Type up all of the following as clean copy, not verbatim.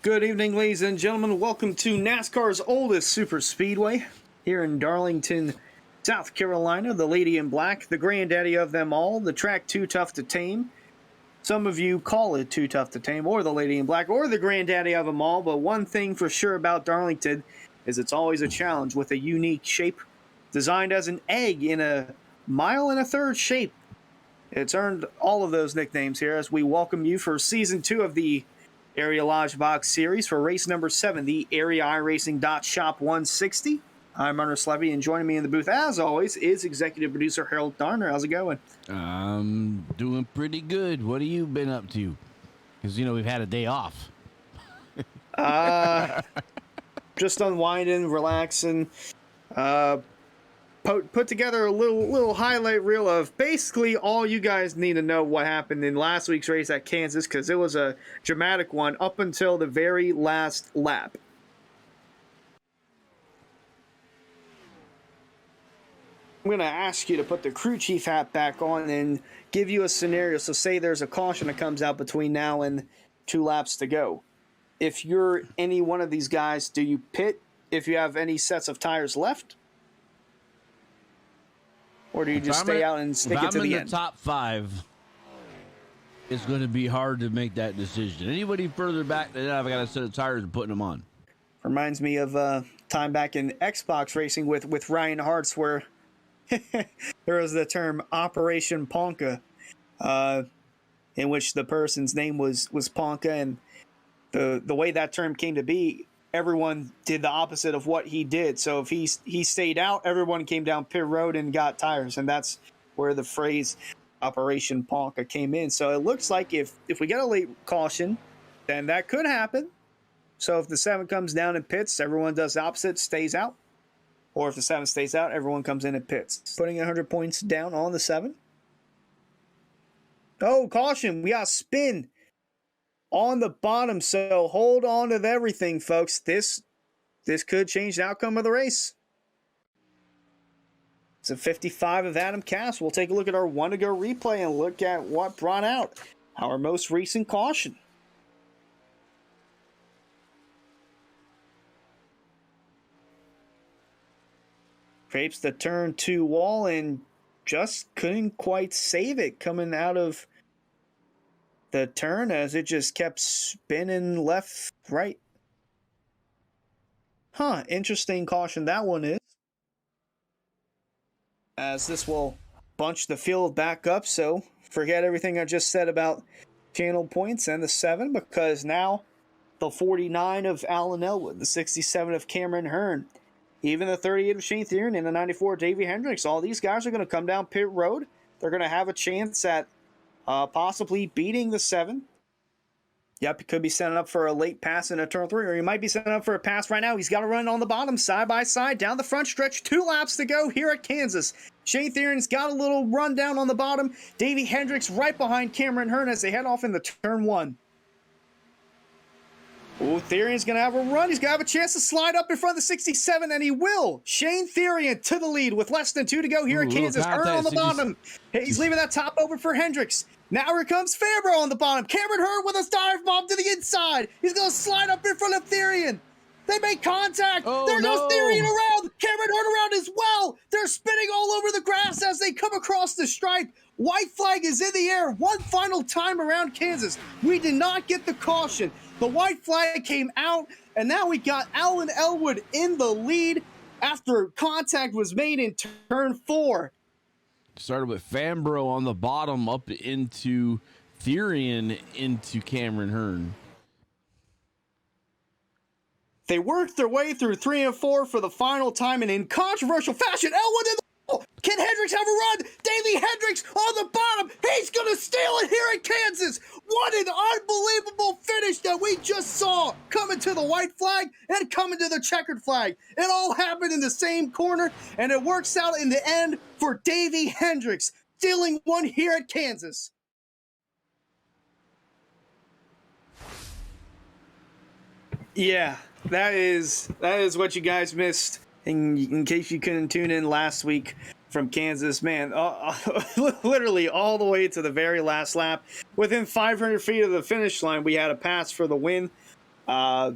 Good evening, ladies and gentlemen. Welcome to NASCAR's oldest super speedway here in Darlington, South Carolina. The Lady in Black, the granddaddy of them all, the track Too Tough to Tame. Some of you call it Too Tough to Tame, or the Lady in Black, or the granddaddy of them all. But one thing for sure about Darlington is it's always a challenge with a unique shape designed as an egg in a 1.25 mile shape. It's earned all of those nicknames here as we welcome you for Season 2 of the Area Lodgebox series for race number 7, the AREAiRacing.shop 160. I'm Ernest Levy, and joining me in the booth, as always, is executive producer Harold Darner. How's it going? I'm doing pretty good. What have you been up to? Because, we've had a day off. Just unwinding, relaxing. Put together a little highlight reel of basically all you guys need to know what happened in last week's race at Kansas, because it was a dramatic one up until the very last lap. I'm going to ask you to put the crew chief hat back on and give you a scenario. So say there's a caution that comes out between now and 2 laps to go. If you're any one of these guys, do you pit if you have any sets of tires left? Or do you just stay out and stick it to the end? If I'm in the top 5, it's going to be hard to make that decision. Anybody further back than that, I've got a set of tires and putting them on. Reminds me of time back in Xbox racing with Ryan Hartz, where there was the term Operation Ponka, in which the person's name was Ponka, and the way that term came to be, everyone did the opposite of what he did. So if he stayed out, everyone came down pit road and got tires, and that's where the phrase Operation Ponka came in. So it looks like if we get a late caution, then that could happen. So if the 7 comes down and pits, everyone does the opposite, stays out. Or if the 7 stays out, everyone comes in and pits. Putting 100 points down on the 7. Oh, caution, we got spin on the bottom, so hold on to everything, folks. This could change the outcome of the race. It's a 55 of Adam Cass. We'll take a look at our 1 to go replay and look at what brought out our most recent caution. Crapes the turn 2 wall and just couldn't quite save it coming out of the turn, as it just kept spinning left, right. Interesting caution that one is. As this will bunch the field back up, so forget everything I just said about channel points and the 7, because now the 49 of Alan Elwood, the 67 of Cameron Hearn, even the 38 of Shane Therian, and the 94 of Davey Hendricks, all these guys are going to come down pit road. They're going to have a chance at possibly beating the 7. Yep, he could be setting up for a late pass in a turn 3, or he might be setting up for a pass right now. He's got to run on the bottom, side by side, down the front stretch. 2 laps to go here at Kansas. Shane Therian's got a little run down on the bottom. Davey Hendricks right behind Cameron Hearn as they head off into turn 1. Oh, Therian's going to have a run. He's going to have a chance to slide up in front of the 67, and he will. Shane Therian to the lead with less than 2 to go here at Kansas. Hearn on the bottom. He's leaving that top open for Hendricks. Now here comes Fambro on the bottom. Cameron Hearn with a dive bomb to the inside. He's going to slide up in front of Therian. They make contact. There goes Therian around. Cameron Hearn around as well. They're spinning all over the grass as they come across the stripe. White flag is in the air one final time around Kansas. We did not get the caution. The white flag came out, and now we got Alan Elwood in the lead after contact was made in turn 4. Started with Fambro on the bottom, up into Therian, into Cameron Hearn. They worked their way through 3 and 4 for the final time, and in controversial fashion, Elwood in the wall. Can Hendricks have a run? Davey Hendricks on the bottom. He's going to steal it here at Kansas. What an unbelievable finish that we just saw coming to the white flag and coming to the checkered flag. It all happened in the same corner, and it works out in the end for Davey Hendricks, stealing one here at Kansas. Yeah, that is what you guys missed. In case you couldn't tune in last week from Kansas, man, literally all the way to the very last lap. Within 500 feet of the finish line, we had a pass for the win. Uh,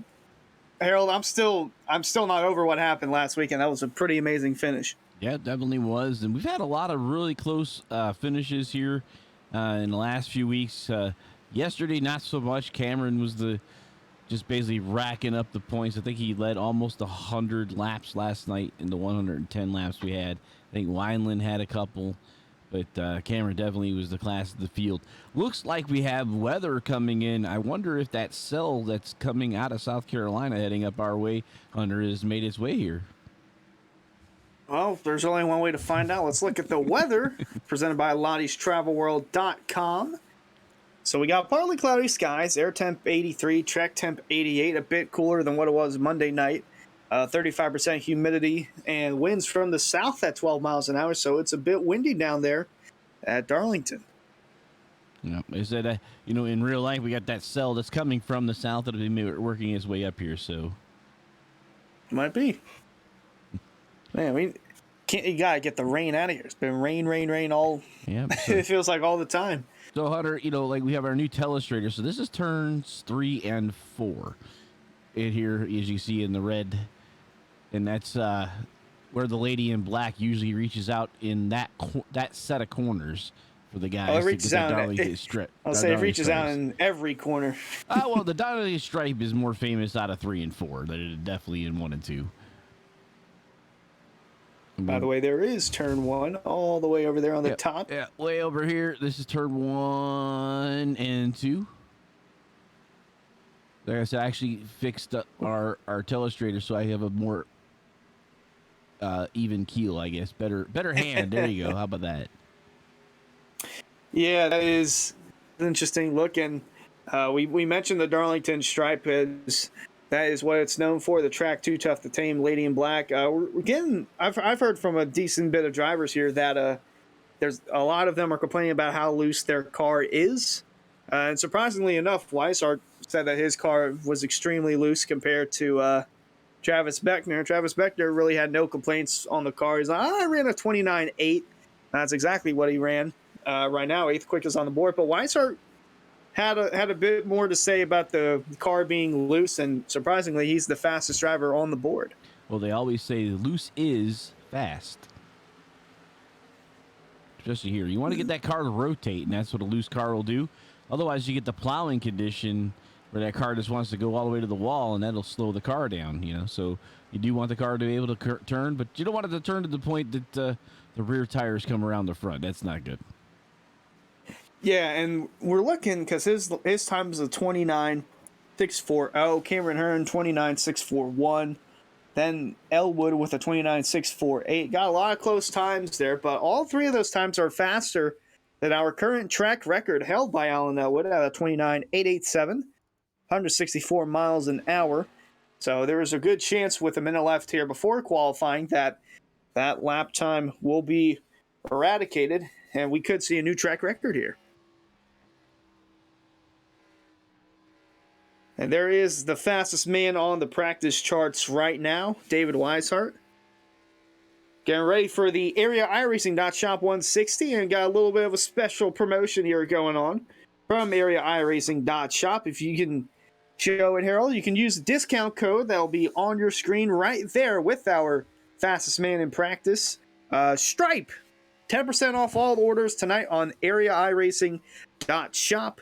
Harold, I'm still not over what happened last weekend. That was a pretty amazing finish. Yeah, it definitely was. And we've had a lot of really close finishes here in the last few weeks. Yesterday, not so much. Cameron was just basically racking up the points. I think he led almost 100 laps last night in the 110 laps we had. I think Wineland had a couple, but Cameron definitely was the class of the field. Looks like we have weather coming in. I wonder if that cell that's coming out of South Carolina heading up our way, Hunter, has made its way here. Well, there's only one way to find out. Let's look at the weather presented by Lottie'sTravelWorld.com. So we got partly cloudy skies, air temp 83, track temp 88, a bit cooler than what it was Monday night. 35% humidity and winds from the south at 12 miles an hour, so it's a bit windy down there at Darlington. Yeah, they said, in real life, we got that cell that's coming from the south that'll be working its way up here, so. Might be. Man, you gotta get the rain out of here. It's been rain all. Yeah. So. It feels like all the time. So, Hunter, we have our new telestrator. So this is turns 3 and 4. It here, as you see in the red, and that's where the lady in black usually reaches out in that set of corners for the guys. It reaches out. I'll say it reaches out in every corner. Well, the Darlington stripe is more famous out of 3 and 4 than it is definitely in 1 and 2. By the way, there is turn 1 all the way over there on the top. Yeah, way over here. This is turn 1 and 2. Like I said, I actually fixed up our telestrator so I have a more even keel, I guess. Better hand. There you go. How about that? Yeah, that is an interesting look. And we mentioned the Darlington stripe is... That is what it's known for, the track too tough to tame, Lady in Black. I've heard from a decent bit of drivers here that there's a lot of them are complaining about how loose their car is. And surprisingly enough, Weishart said that his car was extremely loose compared to Travis Beckner. Travis Beckner really had no complaints on the car. He's like, I ran a 29.8. That's exactly what he ran. Right now, 8th quickest on the board. But Weishart had a bit more to say about the car being loose, and surprisingly, he's the fastest driver on the board. Well, they always say loose is fast. Especially here. You want to get that car to rotate, and that's what a loose car will do. Otherwise, you get the plowing condition where that car just wants to go all the way to the wall, and that'll slow the car down, So you do want the car to be able to turn, but you don't want it to turn to the point that the rear tires come around the front. That's not good. Yeah, and we're looking because his time is a 29.640. Cameron Hearn 29.641. Then Elwood with a 29.648. Got a lot of close times there, but all three of those times are faster than our current track record held by Alan Elwood at a 29.887, 164 miles an hour. So there is a good chance with a minute left here before qualifying that lap time will be eradicated, and we could see a new track record here. And there is the fastest man on the practice charts right now, David Weishart. Getting ready for the AREAiRacing.shop 160, and got a little bit of a special promotion here going on from AREAiRacing.shop. If you can show it, Harold, you can use the discount code that will be on your screen right there with our fastest man in practice, Stripe. 10% off all orders tonight on AREAiRacing.shop.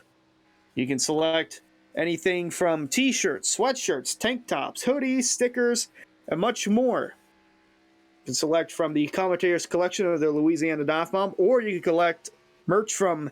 You can select anything from t-shirts, sweatshirts, tank tops, hoodies, stickers, and much more. You can select from the commentators collection of the Louisiana Dive Bomb, or you can collect merch from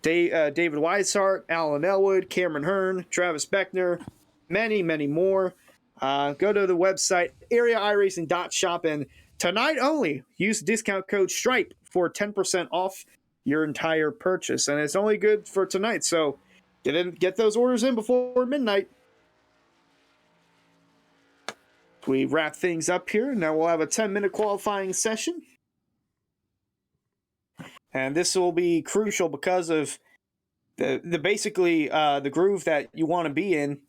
David Weishart, Alan Elwood, Cameron Hearn, Travis Beckner, many, many more. Go to the website, AREAiRacing.shop, and tonight only, use discount code STRIPE for 10% off your entire purchase. And it's only good for tonight, so get those orders in before midnight. We wrap things up here. Now we'll have a 10-minute qualifying session. And this will be crucial because of the groove that you want to be in,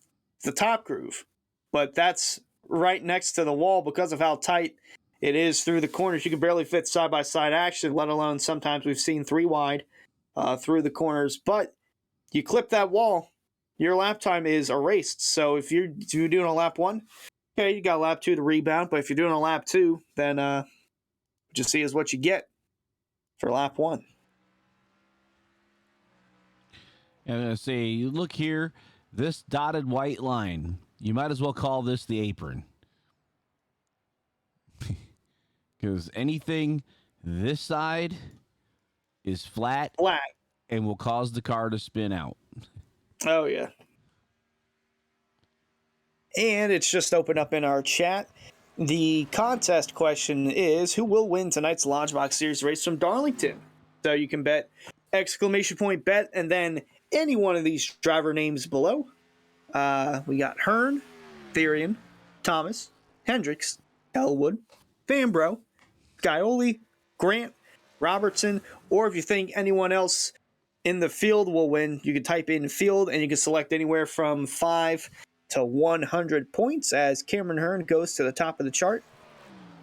the top groove. But that's right next to the wall because of how tight it is through the corners. You can barely fit side-by-side action, let alone sometimes we've seen 3 wide through the corners. But you clip that wall, your lap time is erased. So if you're doing a lap 1, okay, you got lap 2 to rebound. But if you're doing a lap 2, then just see is what you get for lap 1. And I'm going to say, you look here, this dotted white line, you might as well call this the apron. Because anything this side is flat and will cause the car to spin out. Oh, yeah. And it's just opened up in our chat. The contest question is, who will win tonight's Lodgebox Series race from Darlington? So you can bet !bet and then any one of these driver names below. We got Hearn, Therian, Thomas, Hendricks, Elwood, Fambro, Scioli, Grant, Robertson, or if you think anyone else in the field will win, you can type in field and you can select anywhere from 5 to 100 points as Cameron Hearn goes to the top of the chart.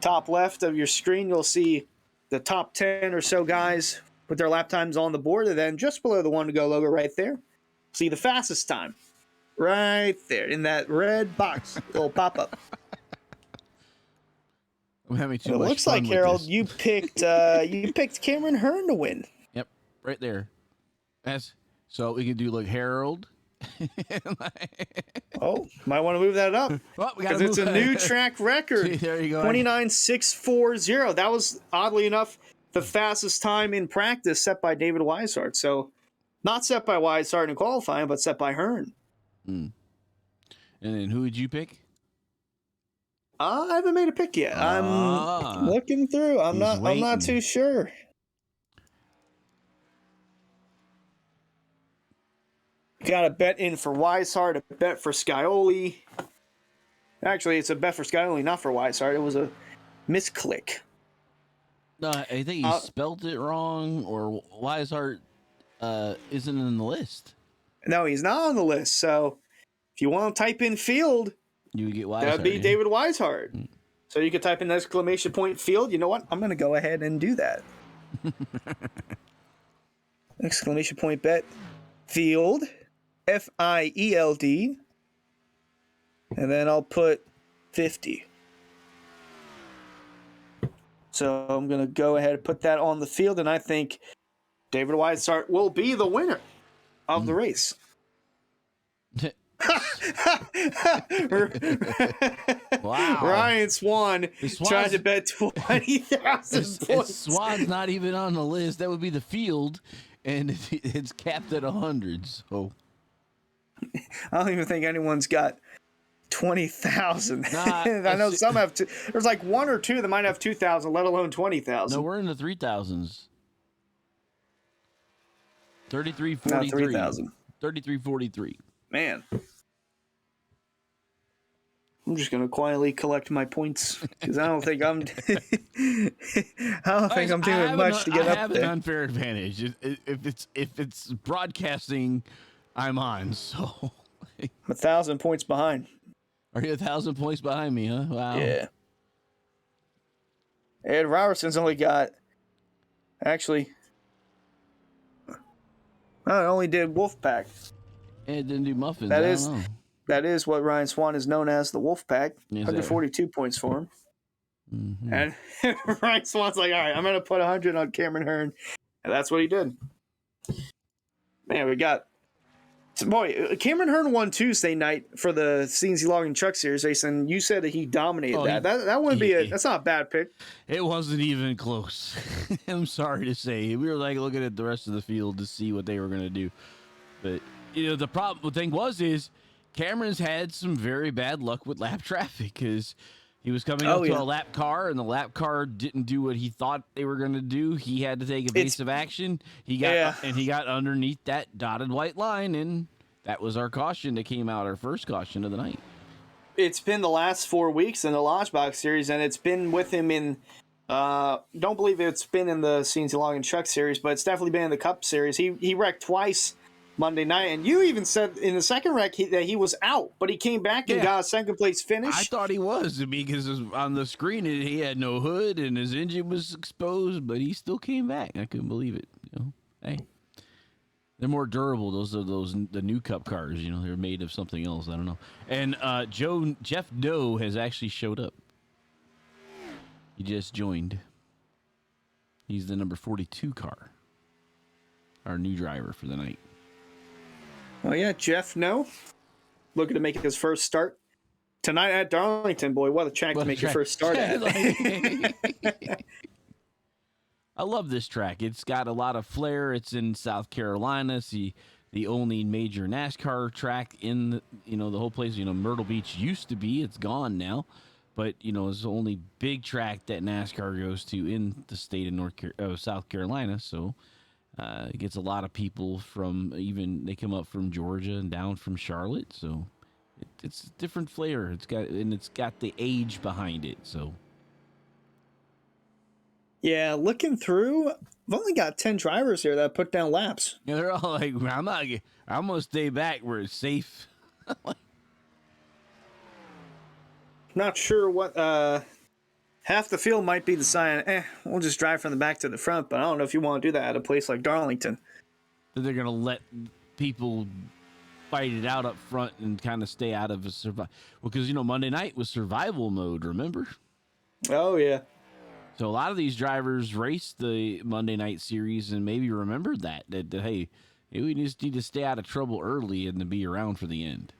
Top left of your screen, you'll see the top 10 or so guys with their lap times on the board, and then just below the one to go logo right there, see the fastest time right there in that red box, little pop-up. I'm having too It much looks fun like, with Harold, this. you picked Cameron Hearn to win. Yep, right there. So we can do like Harold. Oh, might want to move that up. Well, because it's a new track record. See, there you go. 29.640. That was, oddly enough, the fastest time in practice set by David Weishart. So not set by Weishart in qualifying, but set by Hearn. And then who would you pick? I haven't made a pick yet. I'm looking through. I'm not too sure. Got a bet in for Weishart, a bet for Scioli. Actually, it's a bet for Scioli, not for Weishart. It was a misclick. No, I think he spelled it wrong, or Weishart isn't in the list. No, he's not on the list. So if you want to type in field, you would get Weishart. That'd be David Weishart. So you could type in exclamation point field. You know what? I'm going to go ahead and do that. Exclamation point bet field, FIELD, and then I'll put 50. So I'm going to go ahead and put that on the field, and I think David Weishart will be the winner of the race. Wow. Ryan Swan tried to bet 20,000 points. Swan's not even on the list. That would be the field, and it's capped at 100. So I don't even think anyone's got 20,000. Nah, I know some have. There's like one or two that might have 2,000, let alone 20,000. No, we're in the 3,000s. 33.43. Not 3,000. 33.43. Man. I'm just gonna quietly collect my points because I don't think I'm doing much to get up there. I have an unfair advantage. If it's broadcasting, I'm on. So 1,000 points behind. Are you 1,000 points behind me? Huh? Wow. Yeah. Ed Robertson's only got. Actually, I only did Wolfpack. It didn't do muffins. That is what Ryan Swan is known as, the Wolfpack. 142 points for him. Mm-hmm. And Ryan Swan's like, all right, I'm going to put 100 on Cameron Hearn. And that's what he did. Man, we got... Boy, Cameron Hearn won Tuesday night for the CNC Logging Truck Series race, and you said that he dominated that. That wouldn't be that's not a bad pick. It wasn't even close. I'm sorry to say. We were like looking at the rest of the field to see what they were going to do. But, the thing is Cameron's had some very bad luck with lap traffic because he was coming up to a lap car, and the lap car didn't do what he thought they were going to do. He had to take evasive action. He got underneath that dotted white line, and that was our caution that came out, our first caution of the night. It's been the last 4 weeks in the Lodgebox series, and it's been with him in. Don't believe it's been in the CNC Logging Truck Series, but it's definitely been in the Cup Series. He wrecked twice Monday night, and you even said in the second wreck that he was out, but he came back and got a second place finish. I thought he was because on the screen he had no hood and his engine was exposed, but he still came back. I couldn't believe it. Hey, They're more durable. Those are the new Cup cars. They're made of something else. I don't know. And Jeff Doe has actually showed up. He just joined. He's the number 42 car. Our new driver for the night. Oh yeah, Jeff No, looking to make his first start tonight at Darlington. Boy, what a track to make your first start at. I love this track. It's got a lot of flair. It's in South Carolina. It's the only major NASCAR track in the whole place. Myrtle Beach used to be. It's gone now, but it's the only big track that NASCAR goes to in the state of South Carolina. So it gets a lot of people from they come up from Georgia and down from Charlotte. So it's a different flair. It's got the age behind it. So. Yeah, looking through, I've only got 10 drivers here that put down laps. Yeah, they're all like, I'm gonna stay back where it's safe. Not sure what, half the field might be deciding, we'll just drive from the back to the front, but I don't know if you want to do that at a place like Darlington. They're gonna let people fight it out up front and kind of stay out of a survival. Well, because Monday night was survival mode, remember? Oh, yeah. So a lot of these drivers raced the Monday night series and maybe remembered that hey, we just need to stay out of trouble early and to be around for the end.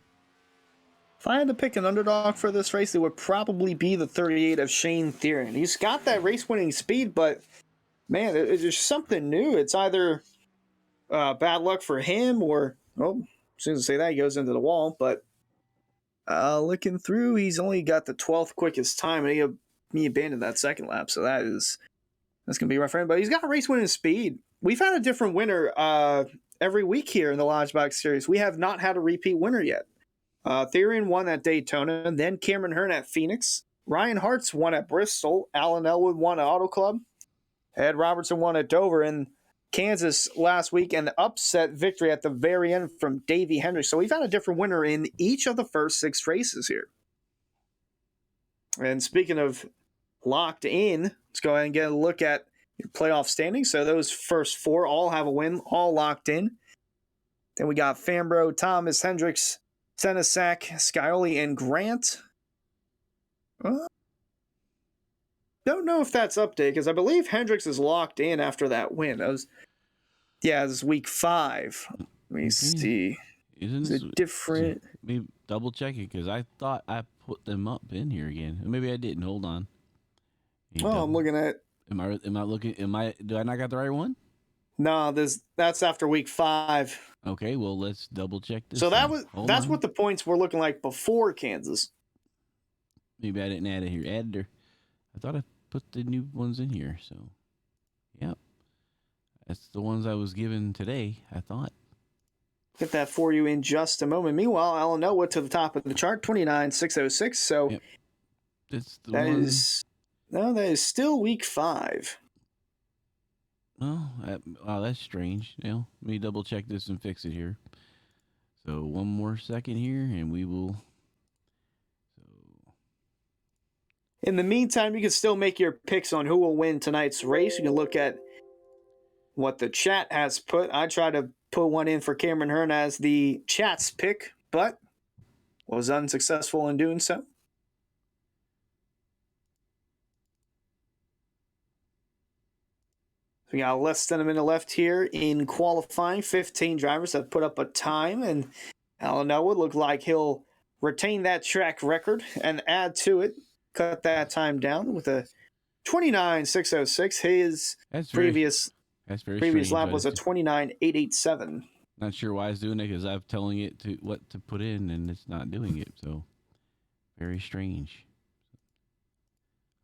If I had to pick an underdog for this race, it would probably be the 38 of Shane Theron. He's got that race-winning speed, but man, it's just something new. It's either bad luck for him or, as soon as I say that, he goes into the wall. But looking through, he's only got the 12th quickest time, and he abandoned that second lap, so that's going to be rough for him. But he's got a race-winning speed. We've had a different winner every week here in the Lodgebox series. We have not had a repeat winner yet. Theron won at Daytona, then Cameron Hearn at Phoenix. Ryan Hartz won at Bristol. Alan Elwood won at Auto Club. Ed Robertson won at Dover in Kansas last week, and the upset victory at the very end from Davey Hendricks. So we've had a different winner in each of the first 6 races here. And speaking of locked in, let's go ahead and get a look at your playoff standings. So those first 4 all have a win, all locked in. Then we got Fambro, Thomas, Hendricks, Senesac, Scioli, and Grant. Don't know if that's updated, because I believe Hendricks is locked in after that win. This is week 5. Let me see. Isn't it different? Maybe double check it, because I thought I put them up in here again. Maybe I didn't. Hold on. I'm looking at. Am I looking? Do I not got the right one? No, that's after week 5. Okay, well let's double check this. So that's what the points were looking like before Kansas. Maybe I didn't add it here. Add I thought I put the new ones in here. So, yep, that's the ones I was given today. I thought. Get that for you in just a moment. Meanwhile, Alan Elwood to the top of the chart, 29,606. So yep. That is still week 5. Oh, wow, that's strange. Let me double check this and fix it here. So one more second here, and we will. In the meantime, you can still make your picks on who will win tonight's race. You can look at what the chat has put. I tried to put one in for Cameron Hearn as the chat's pick, but was unsuccessful in doing so. We got less than a minute left here in qualifying. 15 drivers have put up a time, and Alan Elwood looked like he'll retain that track record and add to it, cut that time down with a 29,606. His previous lap was a 29,887. Not sure why it's doing it, because I'm telling it to what to put in, and it's not doing it. So very strange.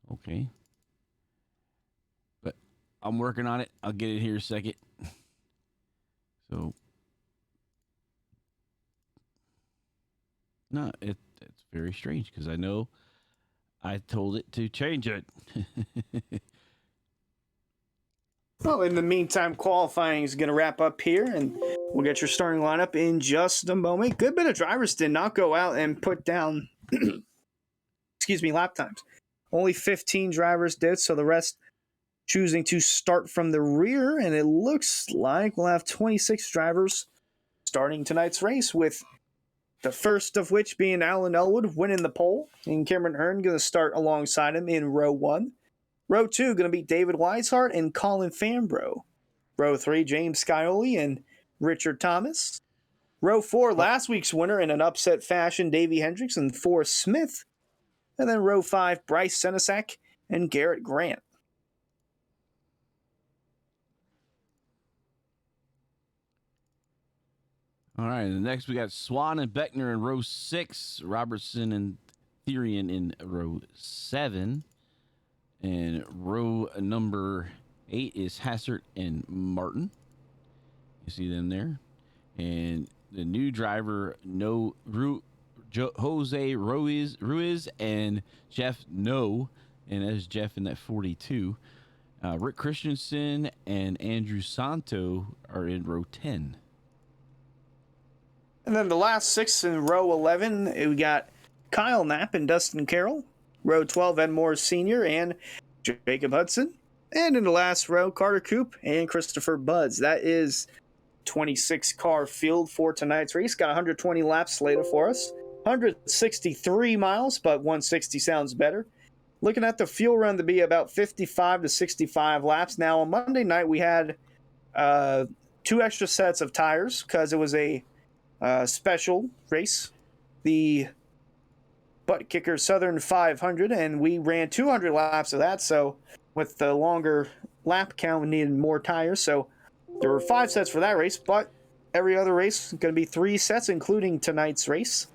Okay. I'm working on it. I'll get it here a second. So, no, it's very strange, because I know I told it to change it. Well, in the meantime, qualifying is going to wrap up here, and we'll get your starting lineup in just a moment. Good bit of drivers did not go out and put down, lap times. Only 15 drivers did, so the rest choosing to start from the rear, and it looks like we'll have 26 drivers starting tonight's race, with the first of which being Alan Elwood winning the pole, and Cameron Hearn going to start alongside him in row 1. Row 2 going to be David Weishart and Colin Fambro. Row 3, James Scioli and Richard Thomas. Row 4, last week's winner in an upset fashion, Davey Hendricks and Forrest Smith. And then row 5, Bryce Senesac and Garrett Grant. All right, and next we got Swan and Beckner in row 6, Robertson and Therian in row 7, and row number 8 is Hassert and Martin. You see them there, and the new driver Jose Ruiz and Jeff No, and that's Jeff in that 42. Rick Christensen and Andrew Santo are in row 10. And then the last 6 in row 11, we got Kyle Knapp and Dustin Carroll. Row 12, Ed Morris Sr. and Jacob Hudson. And in the last row, Carter Coop and Christopher Buds. That is 26 car field for tonight's race. Got 120 laps slated for us. 163 miles, but 160 sounds better. Looking at the fuel run to be about 55 to 65 laps. Now, on Monday night, we had 2 extra sets of tires because it was a special race, the Butt Kicker Southern 500, and we ran 200 laps of that. So with the longer lap count, we needed more tires. So there were 5 sets for that race, but every other race is going to be 3 sets, including tonight's race.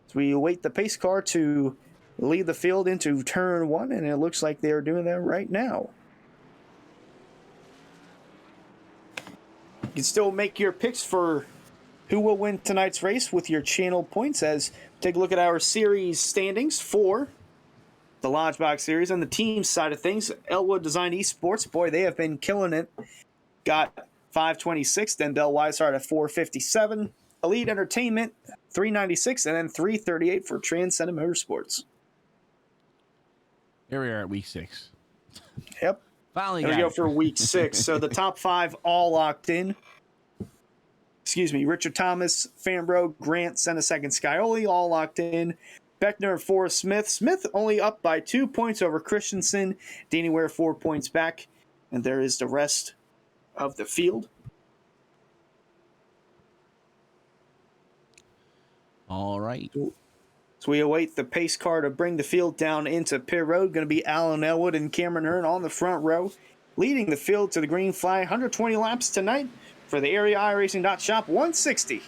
So we await the pace car to lead the field into turn 1, and it looks like they are doing that right now. You can still make your picks for who will win tonight's race with your channel points, as take a look at our series standings for the Lodgebox series. On the team side of things, Elwood Design Esports, boy, they have been killing it. Got 526, then Del Weishart at 457. Elite Entertainment, 396, and then 338 for Transcendent Motorsports. Here we are at week 6. Yep. Finally There we go for week 6. So the top 5 all locked in. Excuse me, Richard Thomas, Fambro, Grant, Senesac, and Scioli all locked in. Beckner and Forrest Smith. Smith only up by 2 points over Christensen. Danny Ware 4 points back. And there is the rest of the field. All right. So we await the pace car to bring the field down into pit road. Going to be Alan Elwood and Cameron Hearn on the front row, leading the field to the green flag. 120 laps tonight for the AREAiRacing.shop 160.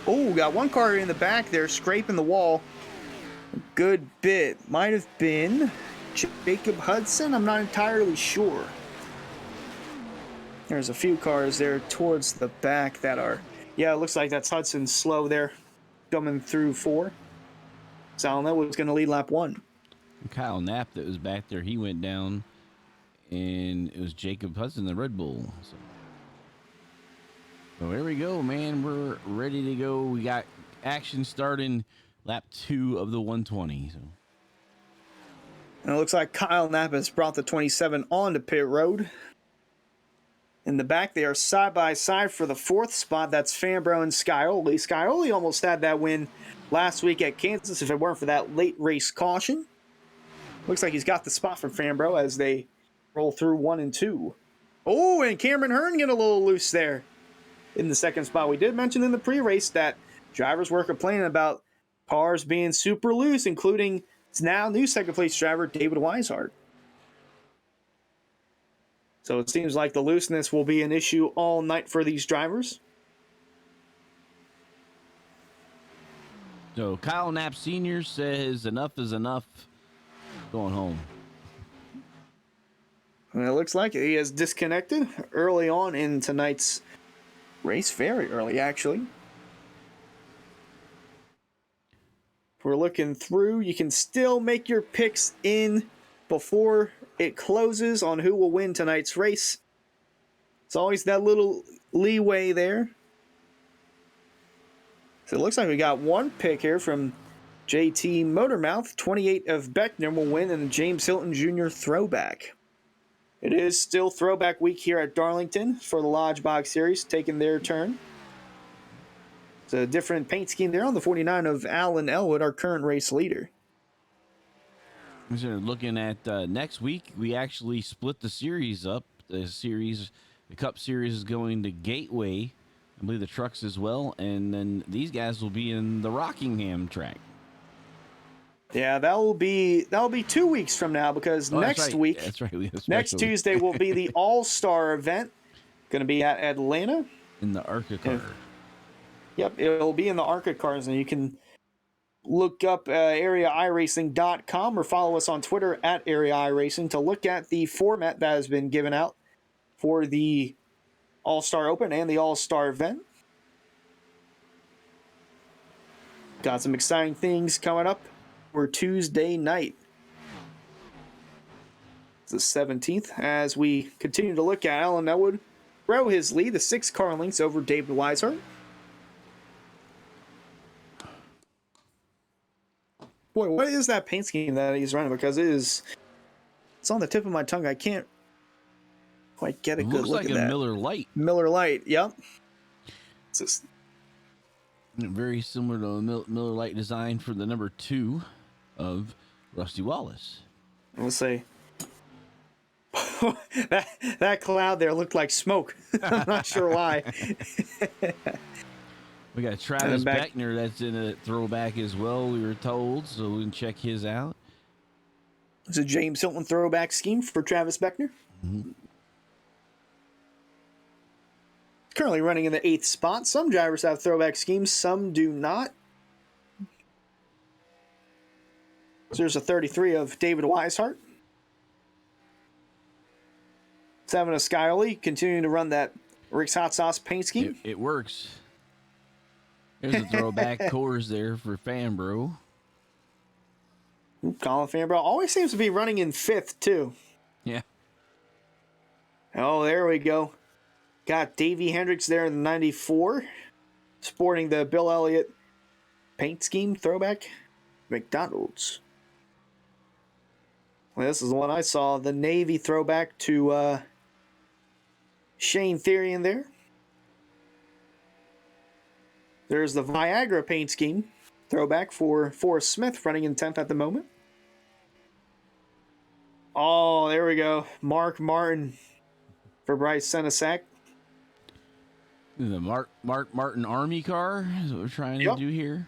Oh, got one car in the back there scraping the wall. Good bit. Might have been Jacob Hudson. I'm not entirely sure. There's a few cars there towards the back that are... Yeah, it looks like that's Hudson slow there, coming through 4. So I don't know what's going to lead lap 1. Kyle Knapp that was back there, he went down, and it was Jacob Hudson, the Red Bull. So here we go, man. We're ready to go. We got action starting lap 2 of the 120. So. And it looks like Kyle Knapp has brought the 27 onto pit road. In the back, they are side by side for the 4th spot. That's Fambro and Scioli. Scioli almost had that win last week at Kansas if it weren't for that late race caution. Looks like he's got the spot for Fambro as they roll through 1 and 2. Oh, and Cameron Hearn getting a little loose there in the 2nd spot. We did mention in the pre-race that drivers were complaining about cars being super loose, including now new 2nd place driver David Weishart. So it seems like the looseness will be an issue all night for these drivers. So Kyle Knapp Sr. says enough is enough, going home. And it looks like he has disconnected early on in tonight's race, very early actually. If we're looking through, you can still make your picks in before it closes on who will win tonight's race. It's always that little leeway there. So it looks like we got one pick here from JT Motormouth. 28 of Beckner will win in the James Hilton Jr. Throwback. It is still Throwback Week here at Darlington for the Lodgebox Series, taking their turn. It's a different paint scheme there on the 49 of Alan Elwood, our current race leader. So looking at next week, we actually split the series up. The Cup Series is going to Gateway, I believe the trucks as well, and then these guys will be in the Rockingham track. Yeah, that'll be 2 weeks from now because next week, that's right. Next Tuesday will be the All-Star event, going to be at Atlanta in the ARCA car. Yep, it'll be in the ARCA cars, and you can look up AREAiRacing.shop or follow us on Twitter at AREAiRacing to look at the format that has been given out for the All-Star Open and the All-Star event. Got some exciting things coming up for Tuesday night. It's the 17th as we continue to look at Alan Elwood grow his lead, the 6 car lengths over David Weishart. Boy, what is that paint scheme that he's running? Because it's on the tip of my tongue. I can't quite get a good look at that. Looks like a Miller Lite. Miller Lite, yep. It's just very similar to a Miller Lite design for the number 2 of Rusty Wallace. Let's say that cloud there looked like smoke. I'm not sure why. We got Travis Beckner that's in a throwback as well, we were told, so we can check his out. It's a James Hilton throwback scheme for Travis Beckner. Mm-hmm. Currently running in the 8th spot. Some drivers have throwback schemes, some do not. So there's a 33 of David Weishart. 7 of Skyly, continuing to run that Rick's Hot Sauce paint scheme. It works. There's a throwback Coors there for Fanbro. Colin Fanbro always seems to be running in 5th, too. Yeah. Oh, there we go. Got Davey Hendricks there in the 94. Sporting the Bill Elliott paint scheme throwback. McDonald's. Well, this is the one I saw. The Navy throwback to Shane Therian there. There's the Viagra paint scheme throwback for Forrest Smith, running in 10th at the moment. Oh, there we go. Mark Martin for Bryce Senesac. The Mark Martin Army car is what we're trying to do here.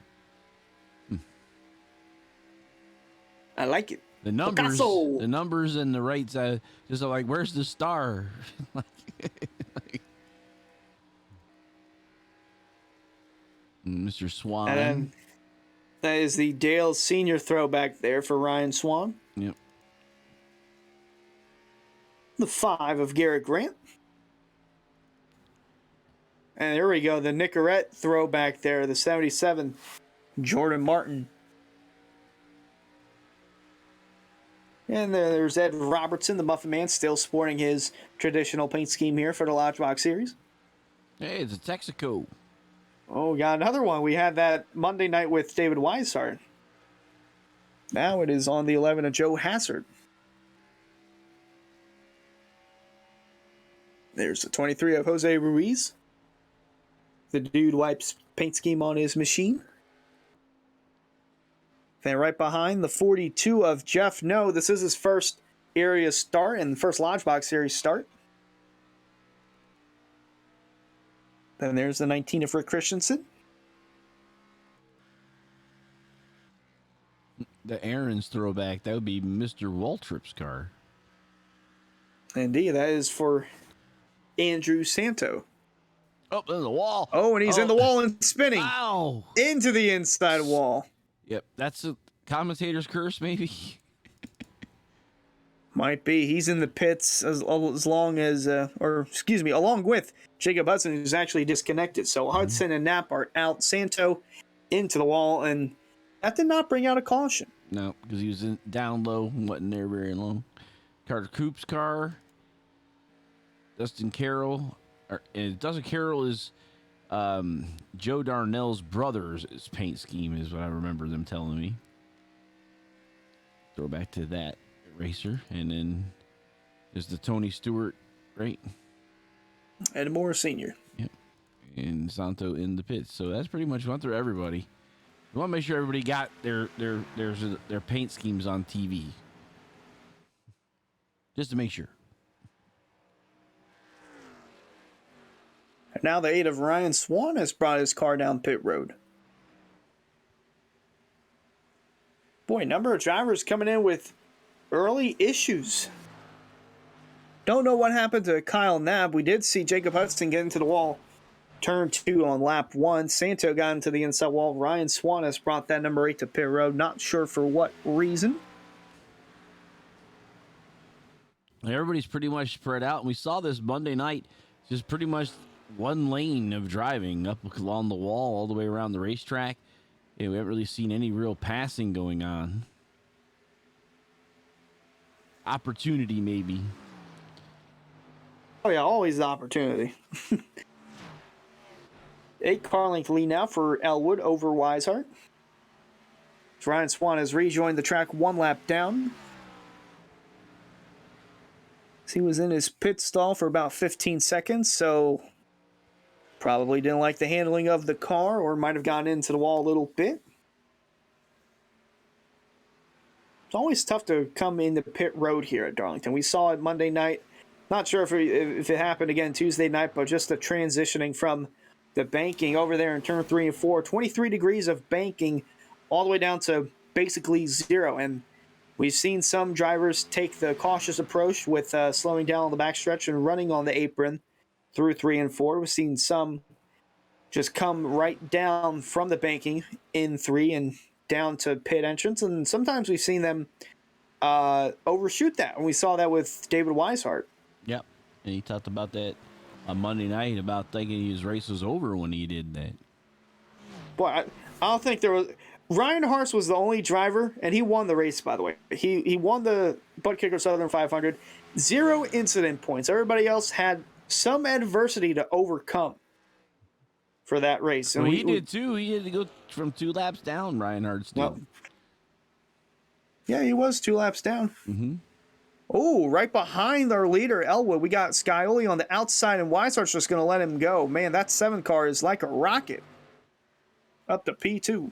I like it. The numbers and the right side, just like, where's the star? Mr. Swan. And then that is the Dale Senior throwback there for Ryan Swan. Yep. The 5 of Garrett Grant. And there we go, the Nicorette throwback there, the 77 Jordan Martin. And there's Ed Robertson, the Muffin Man, still sporting his traditional paint scheme here for the Lodgebox Series. Hey, it's a Texaco. Oh, we got another one. We had that Monday night with David Weishart. Now it is on the 11 of Joe Hassard. There's the 23 of Jose Ruiz. The dude wipes paint scheme on his machine. Then right behind, the 42 of Jeff No. This is his first area start and first Lodgebox Series start. Then there's the 19 of Rick Christensen. The Aaron's throwback, that would be Mr. Waltrip's car. Indeed, that is for Andrew Santo. Oh, there's a wall. Oh, and he's in the wall and spinning. Wow. Into the inside wall. Yep, that's a commentator's curse, maybe. Might be. He's in the pits along with Jacob Hudson, who's actually disconnected. So Hudson and Knapp are out. Santo into the wall, and That did not bring out a caution. No, because he was down low and wasn't there very long. Carter Coop's car. Dustin Carroll. Dustin Carroll is Joe Darnell's brother's paint scheme, is what I remember them telling me. Throw back to that racer. And then there's the Tony Stewart, right? Ed Morris Sr. Yep. And Santo in the pits. So that's pretty much went through everybody. We want to make sure everybody got their paint schemes on TV. Just to make sure. And now the 8 of Ryan Swan has brought his car down pit road. Boy, number of drivers coming in with early issues. Don't know what happened to Kyle Knapp. We did see Jacob Hudson get into the wall. Turn 2 on lap 1. Santo got into the inside wall. Ryan Swan has brought that number 8 to pit road. Not sure for what reason. Everybody's pretty much spread out. And we saw this Monday night. Just pretty much one lane of driving up along the wall all the way around the racetrack. Yeah, we haven't really seen any real passing going on. Opportunity, maybe. Oh, yeah, always the opportunity. 8 car length lead now for Elwood over Weishart. Ryan Swan has rejoined the track 1 lap down. He was in his pit stall for about 15 seconds, so probably didn't like the handling of the car or might have gotten into the wall a little bit. It's always tough to come into pit road here at Darlington. We saw it Monday night. Not sure if it happened again Tuesday night, but just the transitioning from the banking over there in turn 3 and 4. 23 degrees of banking all the way down to basically 0. And we've seen some drivers take the cautious approach with slowing down on the backstretch and running on the apron through 3 and 4. We've seen some just come right down from the banking in 3 and down to pit entrance. And sometimes we've seen them overshoot that. And we saw that with David Weishart. Yep. And he talked about that on Monday night, about thinking his race was over when he did that. Boy, I don't think there was... Ryan Hart was the only driver, and he won the race, by the way. He won the Butt Kicker Southern 500. 0 incident points. Everybody else had some adversity to overcome for that race. And well, he did too. He had to go from 2 laps down, Ryan Hart's did. Well, yeah, he was 2 laps down. Mm-hmm. Oh, right behind our leader, Elwood, we got Scioli on the outside, and Weishart's just going to let him go. Man, that 7 car is like a rocket. Up to P2.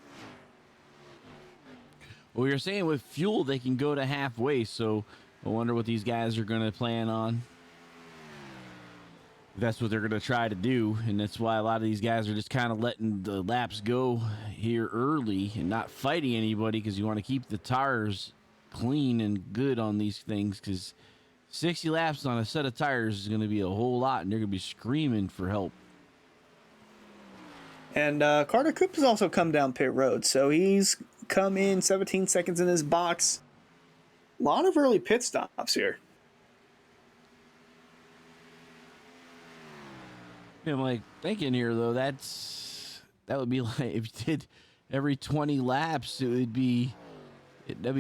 Well, you're saying with fuel, they can go to halfway, so I wonder what these guys are going to plan on. That's what they're going to try to do, and that's why a lot of these guys are just kind of letting the laps go here early and not fighting anybody, because you want to keep the tires clean and good on these things, because 60 laps on a set of tires is going to be a whole lot, and they're going to be screaming for help. And Carter Coop has also come down pit road, so he's come in 17 seconds in his box. A lot of early pit stops here. I'm like thinking here though, that would be like, if you did every 20 laps, that'd be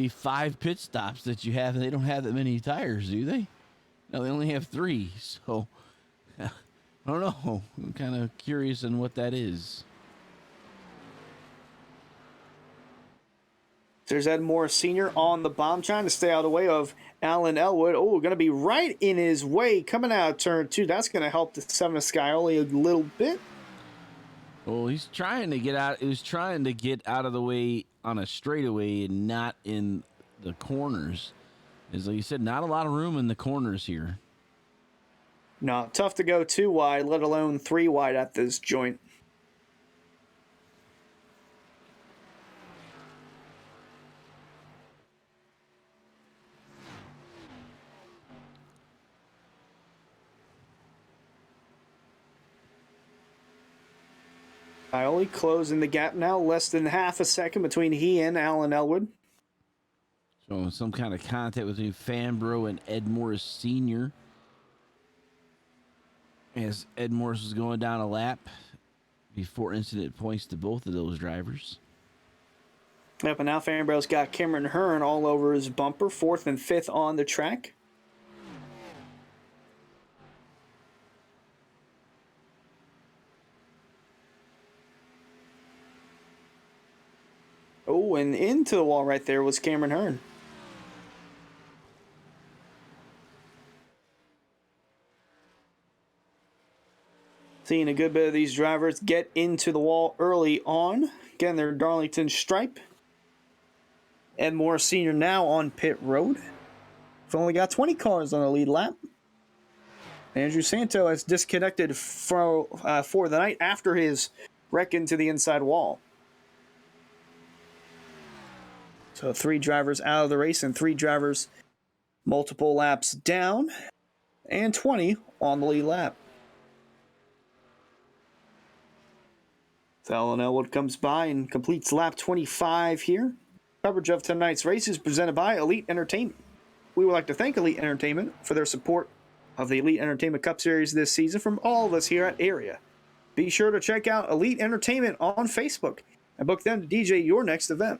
5 pit stops that you have, and they don't have that many tires, do they? No, they only have 3. So I don't know. I'm kind of curious on what that is. There's Ed Morris Sr. on the bomb, trying to stay out of the way of Alan Elwood. Oh, going to be right in his way coming out of turn 2. That's going to help the 7 of Scioli a little bit. Well, he's trying to get out. He was trying to get out of the way on a straightaway and not in the corners. As like you said, not a lot of room in the corners here. No, tough to go 2 wide, let alone 3 wide at this joint. Scioli closing the gap now, less than half a second between he and Alan Elwood. So some kind of contact between Fambro and Ed Morris Sr. As Ed Morris was going down a lap before incident points to both of those drivers. Yep, and now Fanbro's got Cameron Hearn all over his bumper, 4th and 5th on the track. Oh, and into the wall right there was Cameron Hearn. Seeing a good bit of these drivers get into the wall early on. Again, their Darlington stripe. Ed Moore Sr. now on pit road. We've only got 20 cars on the lead lap. Andrew Santo has disconnected for the night after his wreck into the inside wall. So 3 drivers out of the race and 3 drivers multiple laps down and 20 on the lead lap. So Alan Elwood comes by and completes lap 25 here. Coverage of tonight's race is presented by Elite Entertainment. We would like to thank Elite Entertainment for their support of the Elite Entertainment Cup Series this season from all of us here at Area. Be sure to check out Elite Entertainment on Facebook and book them to DJ your next event.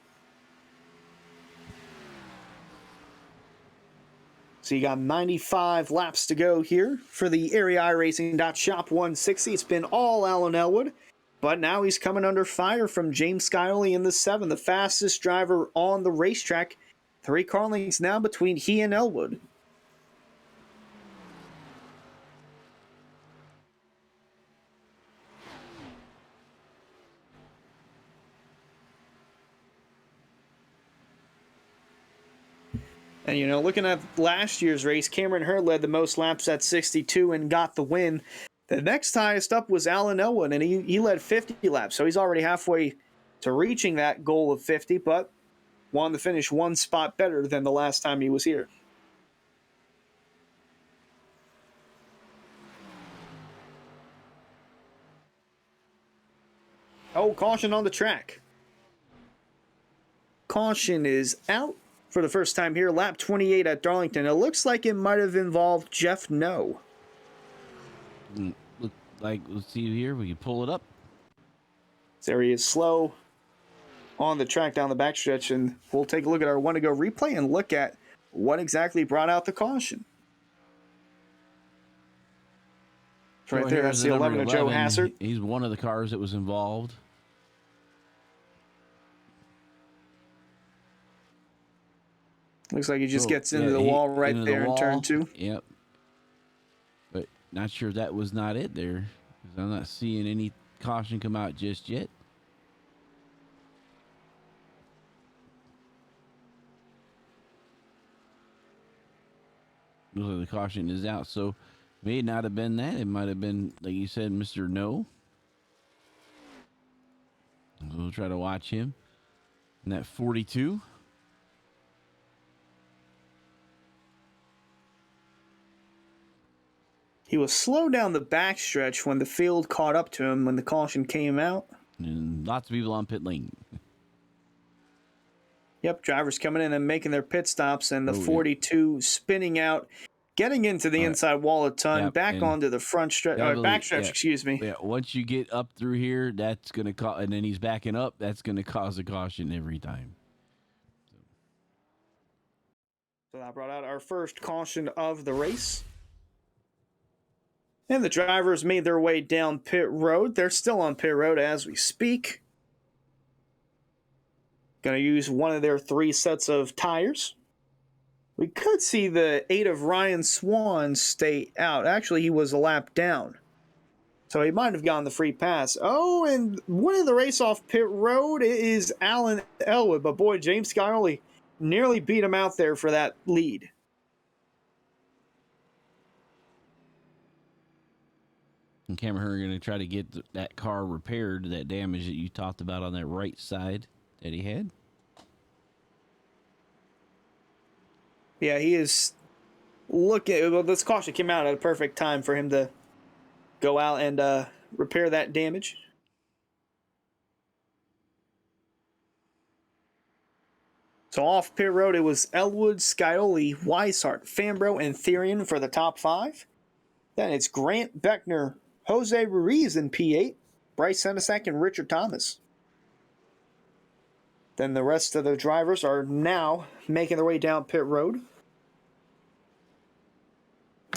So you got 95 laps to go here for the AREAiRacing.shop 160. It's been all Alan Elwood, but now he's coming under fire from James Scioli in the 7, the fastest driver on the racetrack. 3 car lengths now between he and Elwood. And, you know, looking at last year's race, Cameron Hearn led the most laps at 62 and got the win. The next highest up was Alan Elwood, and he led 50 laps. So he's already halfway to reaching that goal of 50, but wanted to finish 1 spot better than the last time he was here. Oh, caution on the track. Caution is out for the first time here. Lap 28 at Darlington. It looks like it might have involved Jeff No. Look like, let's see here. We can pull it up. There he is, slow on the track down the backstretch, and we'll take a look at our one-to-go replay and look at what exactly brought out the caution. Right there, that's the 11 of Joe Hassard. He's one of the cars that was involved. Looks like he just gets into the wall right there in turn 2. Yep. But not sure that was not it there, because I'm not seeing any caution come out just yet. Looks like the caution is out, so may not have been that. It might have been, like you said, Mr. No. We'll try to watch him. And that 42. He was slow down the backstretch when the field caught up to him when the caution came out. And lots of people on pit lane. Yep, drivers coming in and making their pit stops, and the 42 spinning out, getting into the inside wall a ton, back onto the front stretch, backstretch, excuse me. Yeah, once you get up through here, that's going to cause, and then he's backing up, that's going to cause a caution every time. So that brought out our first caution of the race. And the drivers made their way down pit road. They're still on pit road as we speak. Going to use one of their 3 sets of tires. We could see the 8 of Ryan Swan stay out. Actually, he was a lap down, so he might have gotten the free pass. Oh, and winning the race off pit road is Alan Elwood. But boy, James Scioli nearly beat him out there for that lead. And Cameron Hearn going to try to get that car repaired, that damage that you talked about on that right side that he had. Yeah, he is looking. Well, this caution came out at a perfect time for him to go out and repair that damage. So off pit road, it was Elwood, Scioli, Weishart, Fambro, and Therian for the top 5. Then it's Grant Beckner, Jose Ruiz in P8, Bryce Senesac, and Richard Thomas. Then the rest of the drivers are now making their way down pit road.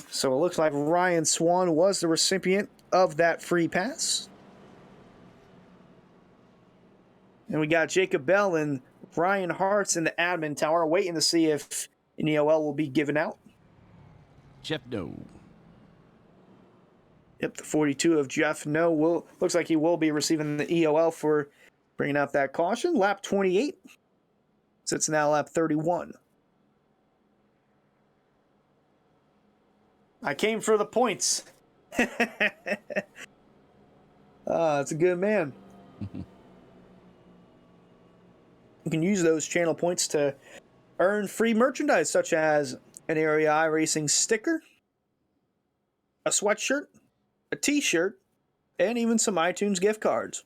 So it looks like Ryan Swan was the recipient of that free pass. And we got Jacob Bell and Ryan Hartz in the admin tower waiting to see if an EOL will be given out. Jeff, no. Yep, the 42 of Jeff No looks like he will be receiving the EOL for bringing out that caution. Lap 28. So it's now lap 31. I came for the points. It's a good man. You can use those channel points to earn free merchandise such as an Area iRacing sticker, a sweatshirt, a t-shirt, and even some iTunes gift cards.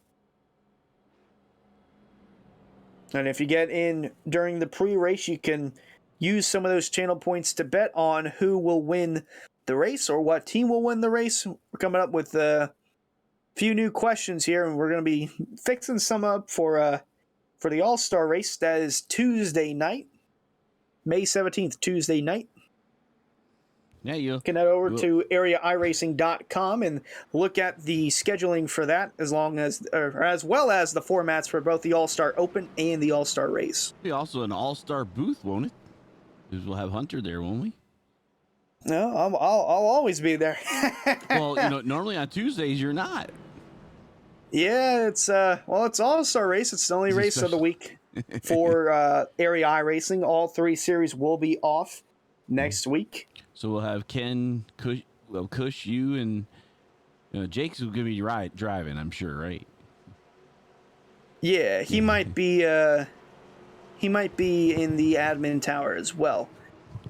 And if you get in during the pre-race, you can use some of those channel points to bet on who will win the race or what team will win the race. We're coming up with a few new questions here, and we're going to be fixing some up for the All-Star race. That is Tuesday night, May 17th, Tuesday night. Yeah, you can head over to AREAiRacing.shop and look at the scheduling for that, as well as the formats for both the All-Star Open and the All-Star Race. Be also an All-Star booth, won't it? Because we'll have Hunter there, won't we? No, I'll always be there. Well, normally on Tuesdays you're not. Yeah, it's All-Star Race. It's the only race of the week for Area iRacing. All three series will be off next week. So we'll have Ken, Kush, you, and Jake's going to be driving, I'm sure, right? Yeah, he might be in the admin tower as well.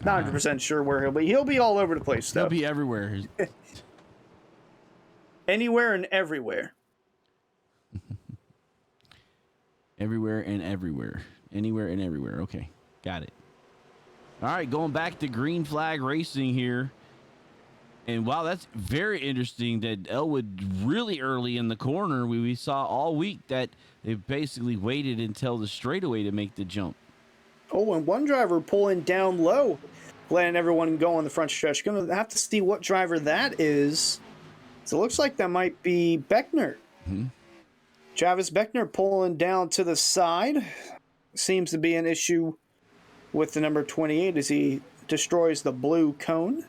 Not 100% sure where he'll be. He'll be all over the place, though. He'll be everywhere. Anywhere and everywhere. Everywhere and everywhere. Anywhere and everywhere. Okay, got it. All right, going back to Green Flag Racing here. And wow, that's very interesting that Elwood really early in the corner, we saw all week that they basically waited until the straightaway to make the jump. Oh, and one driver pulling down low, letting everyone go on the front stretch. Going to have to see what driver that is. So it looks like that might be Beckner. Mm-hmm. Travis Beckner pulling down to the side. Seems to be an issue with the number 28 as he destroys the blue cone.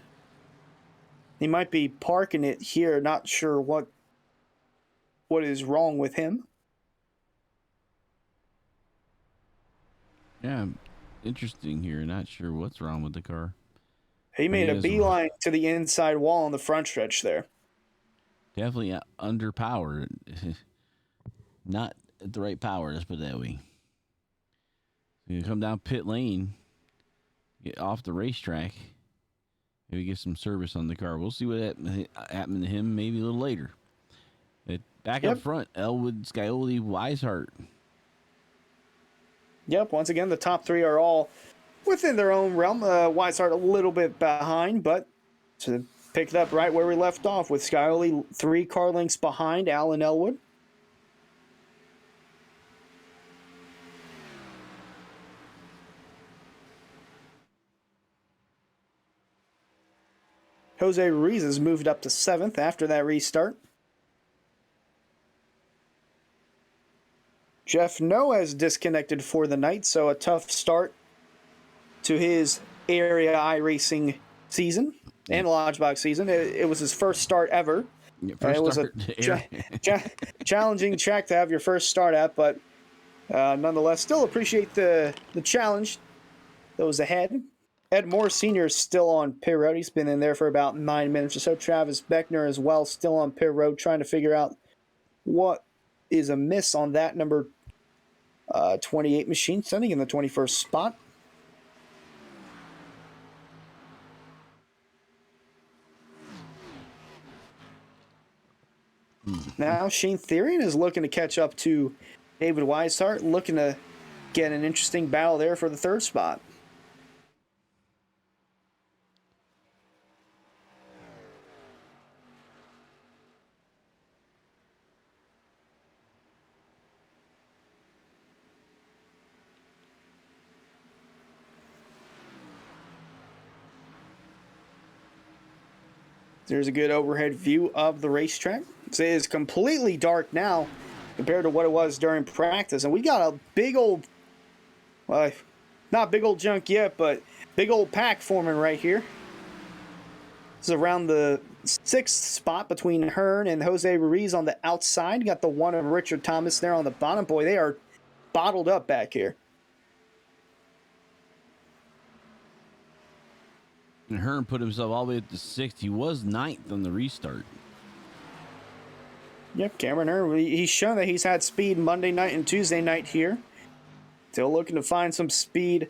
He might be parking it here. Not sure what is wrong with him. Yeah, interesting here. Not sure what's wrong with the car. He made a beeline to the inside wall on the front stretch there. Definitely underpowered. Not at the right power, let's put it that way. You come down pit lane, get off the racetrack, maybe get some service on the car. We'll see what happened to him maybe a little later. Back up front, Elwood, Scioli, Weishart. Yep, once again, the top three are all within their own realm. Weishart a little bit behind, but to pick it up right where we left off with Scioli 3 car lengths behind Alan Elwood. Jose Ruiz has moved up to 7th after that restart. Jeff No has disconnected for the night, so a tough start to his Area iRacing season and Lodgebox season. It was his first start ever. It was a challenging track to have your first start at, but nonetheless, still appreciate the challenge that was ahead. Ed Moore Sr. is still on pit road. He's been in there for about 9 minutes or so. Travis Beckner as well, still on pit road, trying to figure out what is amiss on that number 28 machine, sending in the 21st spot. Now Shane Therian is looking to catch up to David Weishart, looking to get an interesting battle there for the 3rd spot. There's a good overhead view of the racetrack. It is completely dark now compared to what it was during practice. And we got a big old, not big old junk yet, but big old pack forming right here. This is around the 6th spot between Hearn and Jose Ruiz on the outside. Got the one of Richard Thomas there on the bottom. Boy, they are bottled up back here. And Hearn put himself all the way up to 6th. He was 9th on the restart. Yep, Cameron Hearn, he's shown that he's had speed Monday night and Tuesday night here. Still looking to find some speed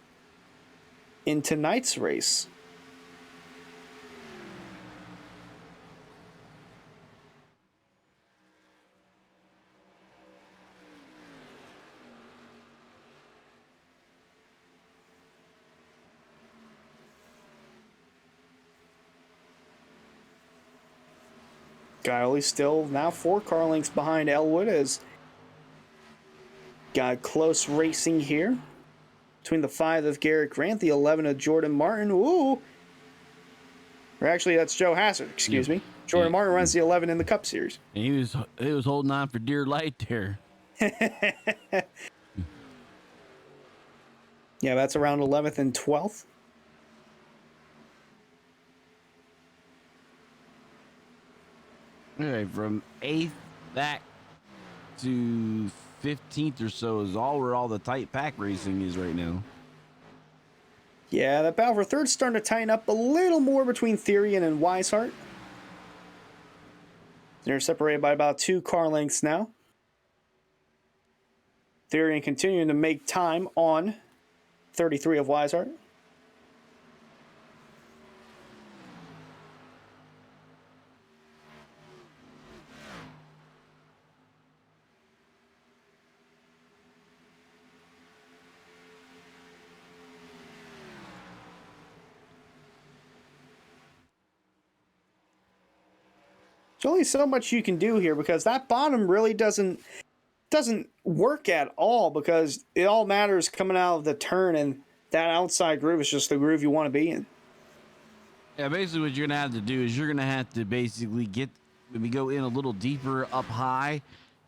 in tonight's race. Guiley still now 4 car lengths behind Elwood as got close racing here between the 5 of Garrett Grant, the 11 of Jordan Martin. Ooh. Or actually, that's Joe Hassard, excuse me. Jordan Martin runs the 11 in the Cup Series. And he was holding on for dear life there. Yeah, that's around 11th and 12th. All right, from 8th back to 15th or so is where all the tight pack racing is right now. Yeah, that battle for third's starting to tighten up a little more between Therian and Weishart. They're separated by about 2 car lengths now. Therian continuing to make time on 33 of Weishart. There's only so much you can do here because that bottom really doesn't work at all because it all matters coming out of the turn, and that outside groove is just the groove you want to be in. Yeah, basically what you're going to have to do is you're going to have to basically maybe go in a little deeper up high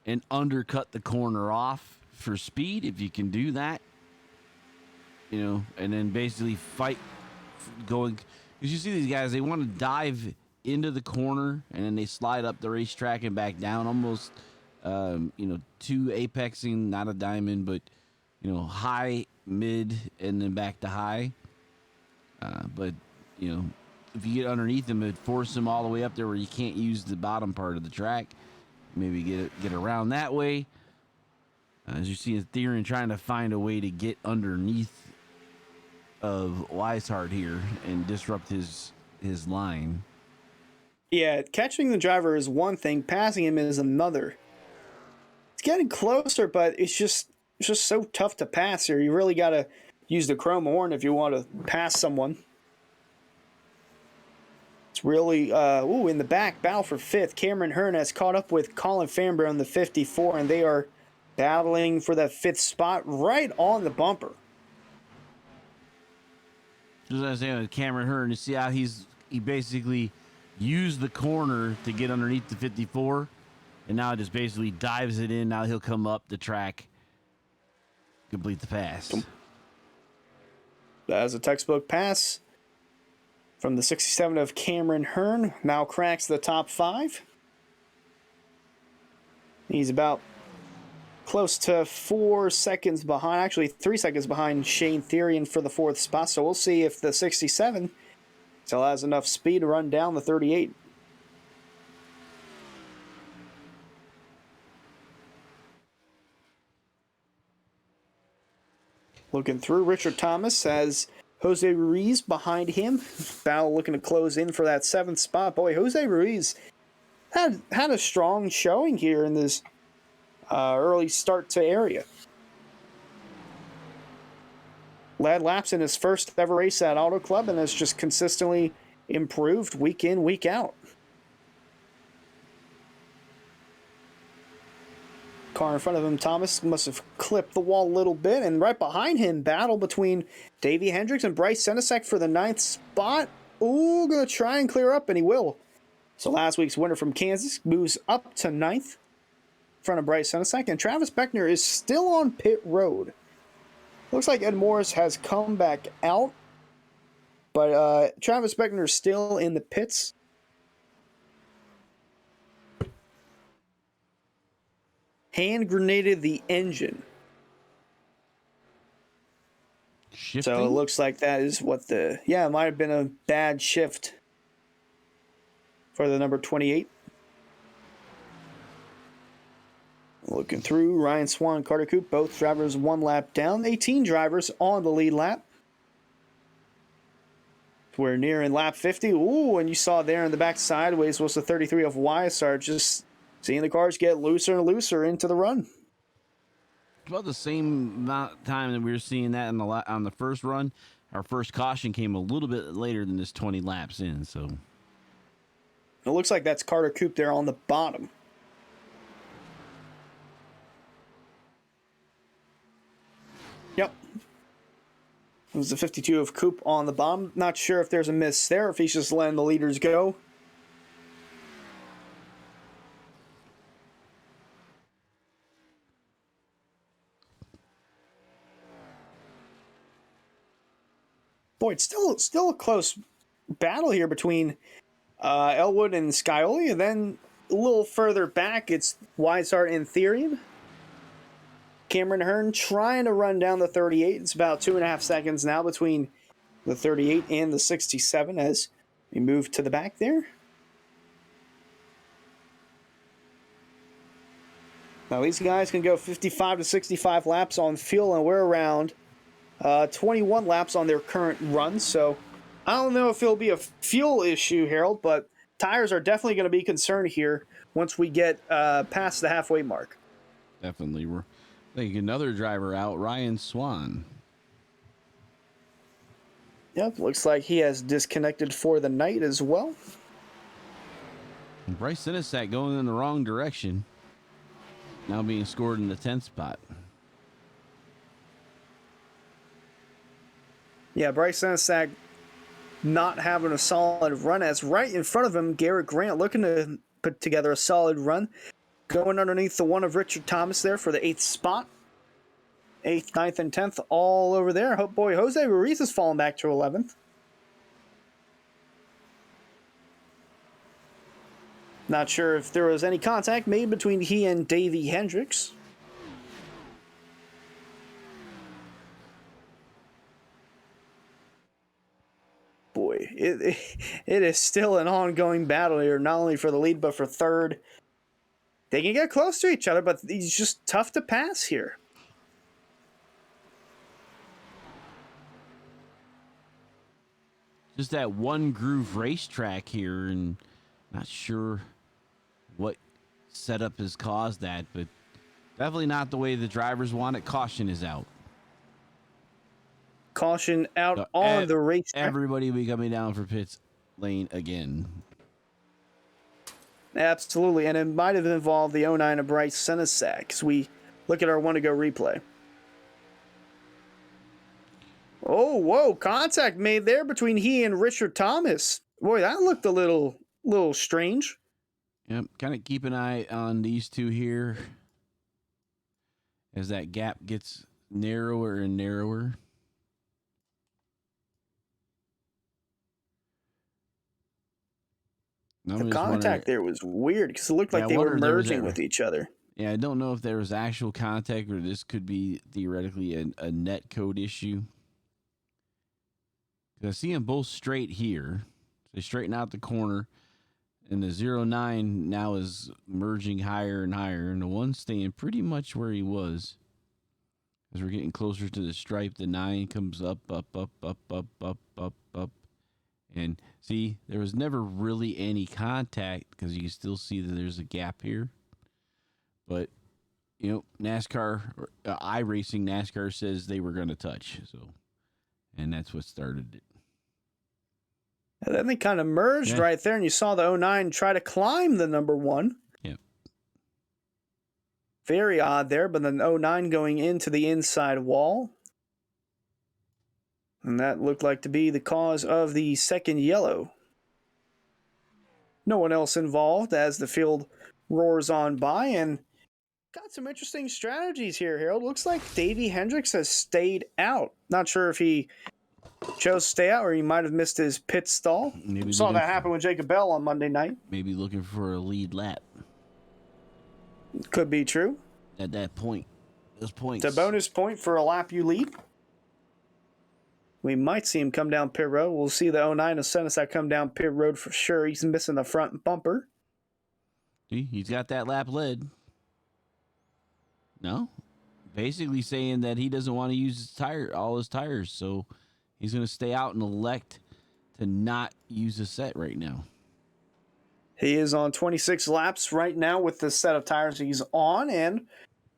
and undercut the corner off for speed if you can do that. You know, and then basically fight going, because you see these guys, they want to dive into the corner and then they slide up the racetrack and back down, almost two apexing, not a diamond, but high, mid, and then back to high. But if you get underneath them, it'd force them all the way up there where you can't use the bottom part of the track. Maybe get around that way. As you see, Therian trying to find a way to get underneath of Weishart here and disrupt his line. Yeah, catching the driver is one thing, passing him is another. It's getting closer, but it's just so tough to pass here. You really got to use the chrome horn if you want to pass someone. It's really, in the back, battle for 5th. Cameron Hearn has caught up with Colin Fanber on the 54, and they are battling for that 5th spot right on the bumper. Just as I was saying with Cameron Hearn, you see how he basically used the corner to get underneath the 54, and now just basically dives it in. Now he'll come up the track, complete the pass. That is a textbook pass from the 67 of Cameron Hearn. Now cracks the top 5. He's about close to 4 seconds behind, actually 3 seconds behind Shane Therian for the 4th spot. So we'll see if the 67 still has enough speed to run down the 38. Looking through, Richard Thomas has Jose Ruiz behind him. Battle looking to close in for that 7th spot. Boy, Jose Ruiz had a strong showing here in this early start to area. Led laps in his first ever race at Auto Club and has just consistently improved week in, week out. Car in front of him, Thomas must have clipped the wall a little bit, and right behind him, battle between Davey Hendricks and Bryce Senesek for the 9th spot. Ooh, gonna try and clear up, and he will. So last week's winner from Kansas moves up to 9th in front of Bryce Senesack, and Travis Beckner is still on pit road. Looks like Ed Morris has come back out, but Travis Beckner is still in the pits. Hand grenaded the engine. Shifting? So it looks like that is what it might have been a bad shift for the number 28. Looking through, Ryan Swan, Carter Coop, both drivers one lap down. 18 drivers on the lead lap. We're nearing lap 50. Ooh, and you saw there in the back sideways was the 33 of YSR, just seeing the cars get looser and looser into the run. About the same amount of time that we were seeing that on the first run. Our first caution came a little bit later than this 20 laps in, so. It looks like that's Carter Coop there on the bottom. Yep. It was the 52 of Coop on the bottom. Not sure if there's a miss there, if he's just letting the leaders go. Boy, it's still a close battle here between Elwood and Scioli. And then a little further back, it's Weishart and Therian. Cameron Hearn trying to run down the 38. It's about 2.5 seconds now between the 38 and the 67 as we move to the back there. Now these guys can go 55 to 65 laps on fuel, and we're around 21 laps on their current run. So I don't know if it'll be a fuel issue, Harold, but tires are definitely going to be concerned here once we get past the halfway mark. Definitely. We're like another driver out, Ryan Swan. Yep, looks like he has disconnected for the night as well. And Bryce Senesack going in the wrong direction. Now being scored in the 10th spot. Yeah, Bryce Senesack not having a solid run, as right in front of him, Garrett Grant looking to put together a solid run. Going underneath the one of Richard Thomas there for the 8th spot. 8th, 9th, and 10th all over there. Oh boy, Jose Ruiz has fallen back to 11th. Not sure if there was any contact made between he and Davey Hendricks. Boy, it is still an ongoing battle here, not only for the lead, but for third. They can get close to each other, but it's just tough to pass here. Just that one groove racetrack here, and not sure what setup has caused that, but definitely not the way the drivers want it. Caution is out. Caution out So on the racetrack. Everybody will be coming down for pits lane again. Absolutely, and it might have involved the 09 of Bryce Senesack as we look at our one-to-go replay. Oh, whoa, contact made there between he and Richard Thomas. Boy, that looked a little strange. Yep, kind of keep an eye on these two here as that gap gets narrower and narrower. The contact there was weird because it looked like they were merging with each other. Yeah, I don't know if there was actual contact or this could be theoretically a net code issue. I see them both straight here. They straighten out the corner, and the 09 now is merging higher and higher, and the one's staying pretty much where he was. As we're getting closer to the stripe, the 9 comes up, up, up, up, up, up, up, up. And see, there was never really any contact because you can still see that there's a gap here. But, you know, NASCAR, iRacing NASCAR says they were going to touch. So, and that's what started it. And then they kind of merged right there, and you saw the 09 try to climb the number 1. Yep. Very odd there, but then 09 going into the inside wall. And that looked like to be the cause of the second yellow. no one else involved as the field roars on by. And got some interesting strategies here, Harold. Looks like Davey Hendricks has stayed out. Not sure if he chose to stay out or he might have missed his pit stall. Maybe Saw that happen with Jacob Bell on Monday night. Maybe looking for a lead lap. Could be true. At that point. Those points. It's a bonus point for a lap you lead. We might see him come down pit road. We'll see the 09 Asentis come down pit road for sure. He's missing the front bumper. See, he's got that lap led. No? Basically saying that he doesn't want to use all his tires, so he's going to stay out and elect to not use a set right now. He is on 26 laps right now with the set of tires he's on, and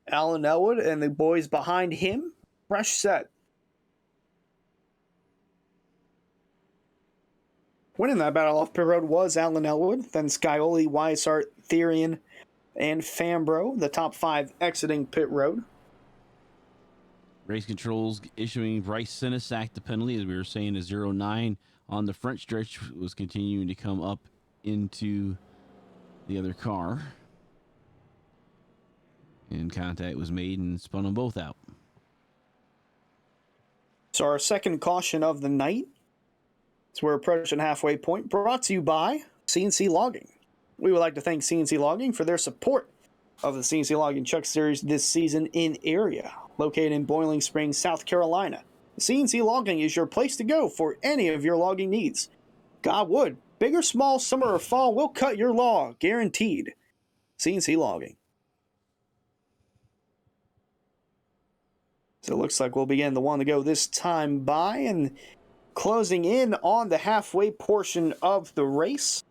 Alan Elwood and the boys behind him, fresh set. Winning that battle off pit road was Alan Elwood, then Scioli, Weishart, Therian, and Fambro, the top 5 exiting pit road. Race controls issuing Bryce Sinisak the penalty, as we were saying, a 0-9 on the front stretch was continuing to come up into the other car. And contact was made and spun them both out. So our second caution of the night. So we're approaching halfway point, brought to you by CNC Logging. We would like to thank CNC Logging for their support of the CNC Logging Truck Series this season in area. Located in Boiling Springs, South Carolina, CNC Logging is your place to go for any of your logging needs. God would, big or small, summer or fall, we'll cut your log, guaranteed. CNC Logging. So it looks like we'll begin the one to go this time by, and closing in on the halfway portion of the race.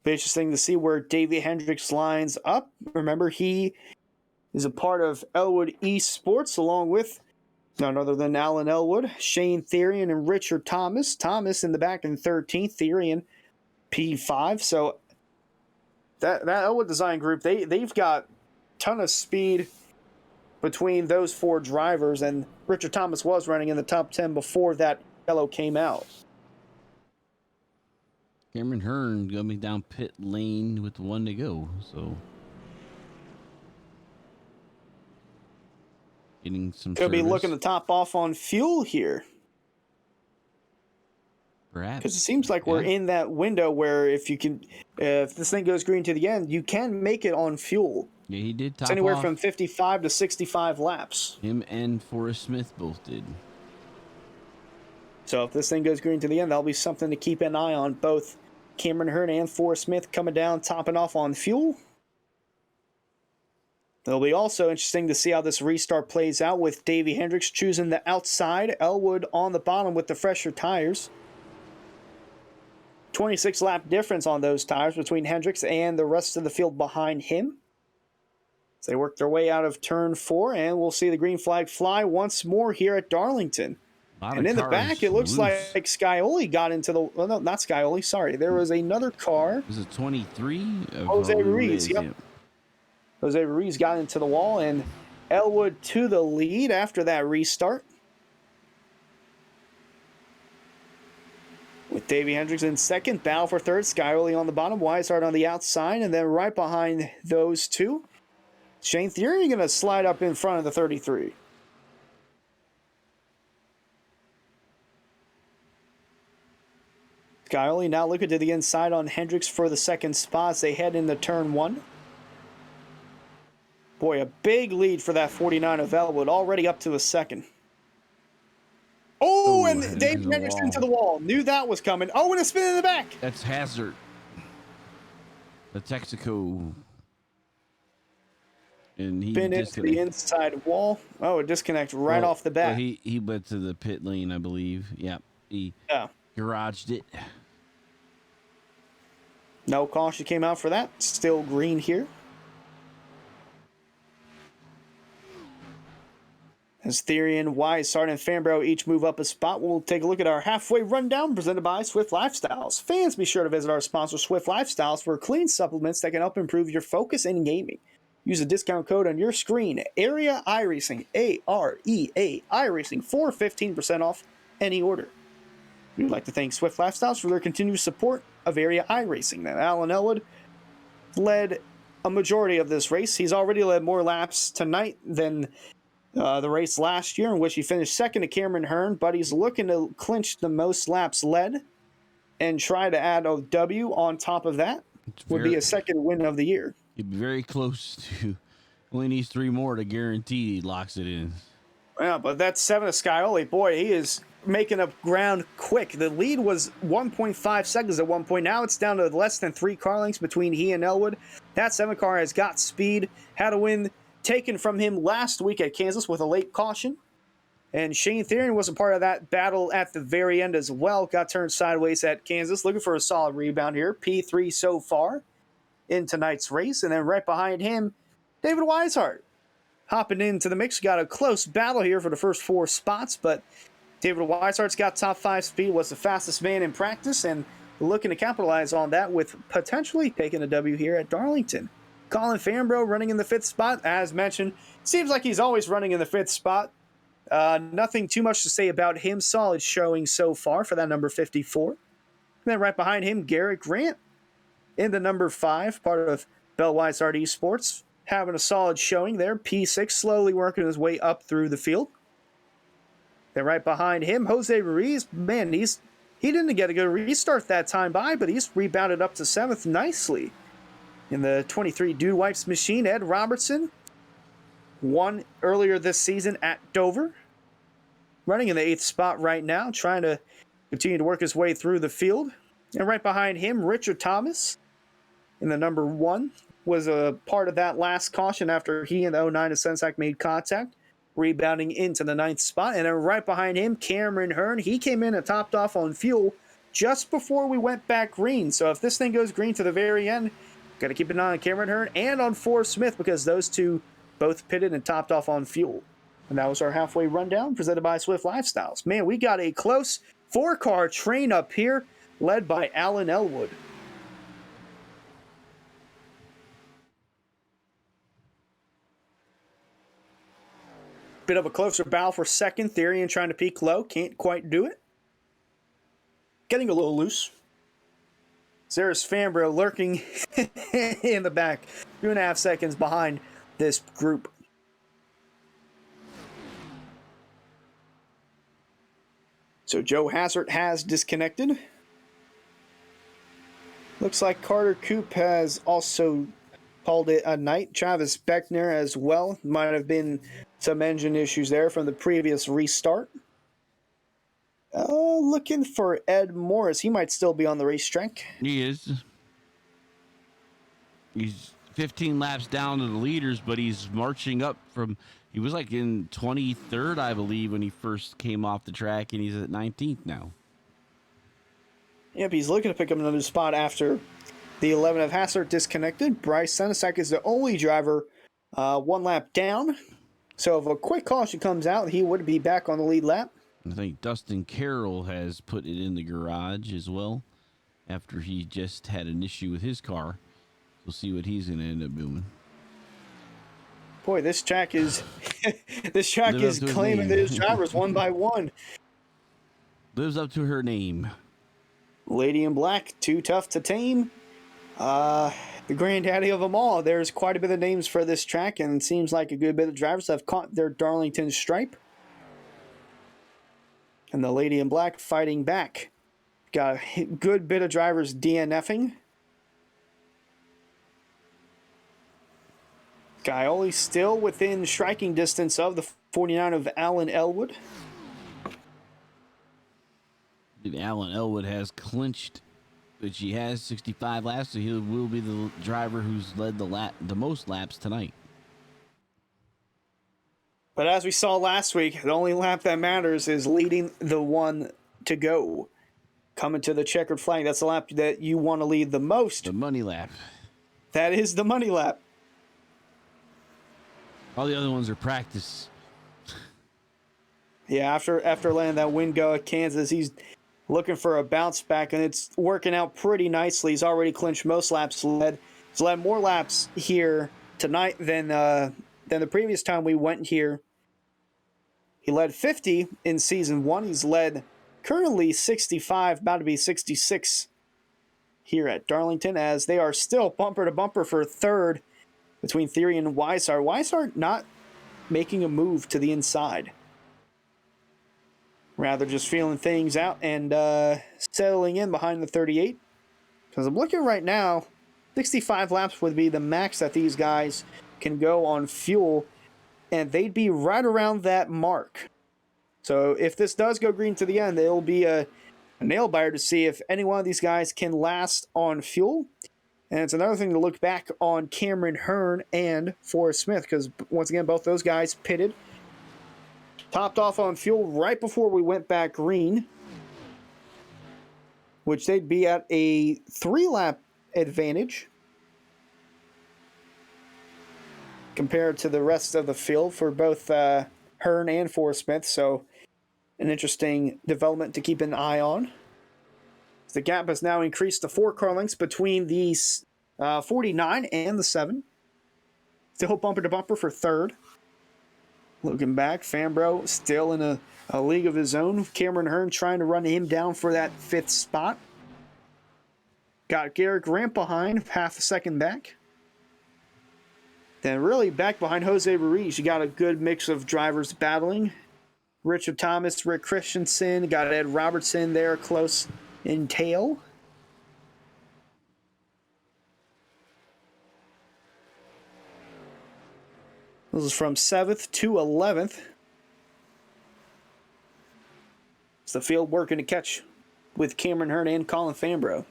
Be interesting to see where Davey Hendricks lines up. Remember, he is a part of Elwood Esports along with none other than Alan Elwood, Shane Therian, and Richard Thomas. Thomas in the back in 13th, Therian P5. So that Elwood design group, they've got a ton of speed between those 4 drivers, and Richard Thomas was running in the top 10 before that yellow came out. Cameron Hearn coming down pit lane with 1 to go, so getting some Could be service. looking to top off on fuel here. Perhaps. Because it seems like we're in that window where if this thing goes green to the end, you can make it on fuel. Yeah, he did top It's anywhere off. from 55 to 65 laps. Him and Forrest Smith both did. So if this thing goes green to the end, that'll be something to keep an eye on. Both Cameron Hearn and Forrest Smith coming down, topping off on fuel. It'll be also interesting to see how this restart plays out with Davey Hendricks choosing the outside, Elwood on the bottom with the fresher tires. 26 lap difference on those tires between Hendricks and the rest of the field behind him. As they work their way out of turn 4, and we'll see the green flag fly once more here at Darlington. And in the back, it looks like Scioli got into the... Well, no, not Scioli, sorry. There was another car. Was it 23? Jose Ruiz, yep. Jose Ruiz got into the wall, and Elwood to the lead after that restart. With Davey Hendricks in second, battle for third, Scioli on the bottom, Weishart on the outside, and then right behind those two, Shane Therian going to slide up in front of the 33. Scioli now looking to the inside on Hendricks for the second spot as they head into turn 1. Boy, a big lead for that 49 of Elwood, already up to a second. Oh, and Dave Hendricks into the wall. Knew that was coming. Oh, and a spin in the back. That's Hazard. The Texaco. And he Spin into the inside wall. Oh, a disconnect right off the bat. Well, he went to the pit lane, I believe. Yep. He garaged it. No caution came out for that. Still green here. As Therian, Weishart, and Fambro each move up a spot, we'll take a look at our halfway rundown presented by Swift Lifestyles. Fans, be sure to visit our sponsor, Swift Lifestyles, for clean supplements that can help improve your focus in gaming. Use the discount code on your screen, AREAiRacing, A-R-E-A, iRacing, for 15% off any order. We'd like to thank Swift Lifestyles for their continued support of Area iRacing. Now, Alan Elwood led a majority of this race. He's already led more laps tonight than the race last year, in which he finished second to Cameron Hearn, but he's looking to clinch the most laps led and try to add a W on top of that. Would be a second win of the year. He'd be very close to. Only needs 3 more to guarantee he locks it in. Yeah, but that's 7 of Scioli. Boy, he is making up ground quick. The lead was 1.5 seconds at one point. Now it's down to less than 3 car lengths between he and Elwood. That 7 car has got speed, had a win taken from him last week at Kansas with a late caution. And Shane Therian was a part of that battle at the very end as well. Got turned sideways at Kansas, looking for a solid rebound here. P3 so far in tonight's race. And then right behind him, David Weishart hopping into the mix. Got a close battle here for the first 4 spots, but David Weishart's got top 5 speed, was the fastest man in practice, and looking to capitalize on that with potentially taking a W here at Darlington. Colin Fambro running in the 5th spot. As mentioned, seems like he's always running in the 5th spot. Nothing too much to say about him. Solid showing so far for that number 54. And then right behind him, Garrett Grant in the number 5, part of Bell Weishart Esports. Having a solid showing there. P6 slowly working his way up through the field. Then right behind him, Jose Ruiz. Man, he didn't get a good restart that time by, but he's rebounded up to 7th nicely. In the 23 Dude Wipes machine, Ed Robertson won earlier this season at Dover. Running in the 8th spot right now, trying to continue to work his way through the field. And right behind him, Richard Thomas in the number 1 was a part of that last caution after he and the 09 of Sensac made contact, rebounding into the 9th spot. And then right behind him, Cameron Hearn. He came in and topped off on fuel just before we went back green. So if this thing goes green to the very end, got to keep an eye on Cameron Hearn and on Forrest Smith, because those two both pitted and topped off on fuel. And that was our halfway rundown presented by Swift Lifestyles. Man, we got a close 4-car train up here led by Alan Elwood. Bit of a closer battle for second. Therian trying to peak low. Can't quite do it. Getting a little loose. There's Fambro lurking in the back. 2.5 seconds behind this group. So Joe Hassert has disconnected. Looks like Carter Coop has also called it a night. Travis Beckner as well. Might have been some engine issues there from the previous restart. Looking for Ed Morris. He might still be on the racetrack. He is. He's 15 laps down to the leaders, but he's marching up from... He was like in 23rd, I believe, when he first came off the track, and he's at 19th now. Yep, he's looking to pick up another spot after the 11 of Hassert disconnected. Bryce Senesac is the only driver 1 lap down. So if a quick caution comes out, he would be back on the lead lap. I think Dustin Carroll has put it in the garage as well after he just had an issue with his car. We'll see what he's going to end up doing. Boy, this track is claiming those drivers one by one. Lives up to her name. Lady in Black, too tough to tame. The granddaddy of them all. There's quite a bit of names for this track, and it seems like a good bit of drivers have caught their Darlington stripe. And the Lady in Black fighting back. Got a good bit of drivers DNFing. Scioli still within striking distance of the 49 of Alan Elwood. Alan Elwood has clinched, which he has 65 laps, so he will be the driver who's led the most laps tonight. But as we saw last week, the only lap that matters is leading the one to go. Coming to the checkered flag, that's the lap that you want to lead the most. The money lap. That is the money lap. All the other ones are practice. Yeah, after letting that win go at Kansas, he's looking for a bounce back, and it's working out pretty nicely. He's already clinched most laps led. He's led more laps here tonight than the previous time we went here. He led 50 in season 1. He's led currently 65, about to be 66 here at Darlington, as they are still bumper to bumper for third between Theory and Weissart. Weissart not making a move to the inside. Rather just feeling things out and settling in behind the 38. Because I'm looking right now, 65 laps would be the max that these guys can go on fuel, and they'd be right around that mark. So if this does go green to the end, it'll be a nail biter to see if any one of these guys can last on fuel. And it's another thing to look back on Cameron Hearn and Forrest Smith, because once again, both those guys pitted, topped off on fuel right before we went back green, which they'd be at a 3-lap advantage compared to the rest of the field for both Hearn and Forrest Smith. So an interesting development to keep an eye on. The gap has now increased to 4 car lengths between the 49 and the 7. Still bumper to bumper for third. Looking back, Fambro still in a league of his own. Cameron Hearn trying to run him down for that 5th spot. Got Garrett Grant behind, half a second back. Then really back behind Jose Ruiz, you got a good mix of drivers battling. Richard Thomas, Rick Christensen, got Ed Robertson there close in tail. This is from 7th to 11th. It's the field working to catch with Cameron Hearn and Colin Fambro.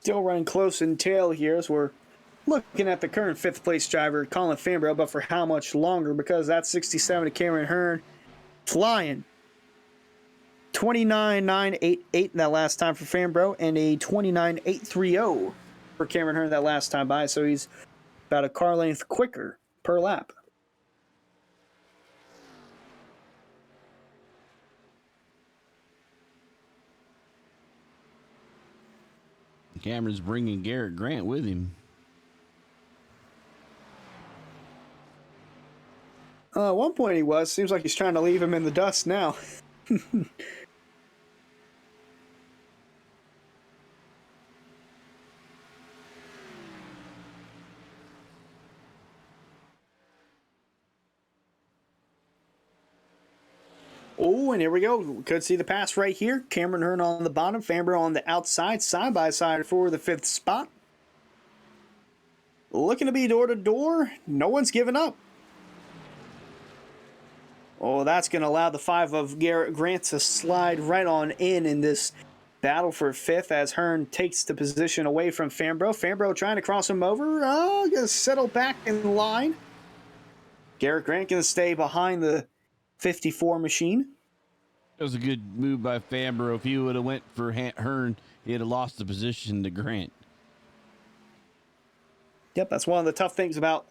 Still running close in tail here as we're looking at the current 5th place driver, Colin Fambro, but for how much longer, because that's 67 to Cameron Hearn flying. 29.988 that last time for Fambro, and a 29.830 for Cameron Hearn that last time by, so he's about a car length quicker per lap. Cameron's bringing Garrett Grant with him. At one point he was. Seems like he's trying to leave him in the dust now. Oh, and here we go. We could see the pass right here. Cameron Hearn on the bottom, Fambro on the outside, side by side for the 5th spot. Looking to be door to door. No one's giving up. Oh, that's going to allow the 5 of Garrett Grant to slide right on in this battle for 5th as Hearn takes the position away from Fambro. Fambro trying to cross him over. Going to settle back in line. Garrett Grant going to stay behind the 54 machine. It was a good move by Fambro. If he would have went for Hearn, he'd have lost the position to Grant. Yep, that's one of the tough things about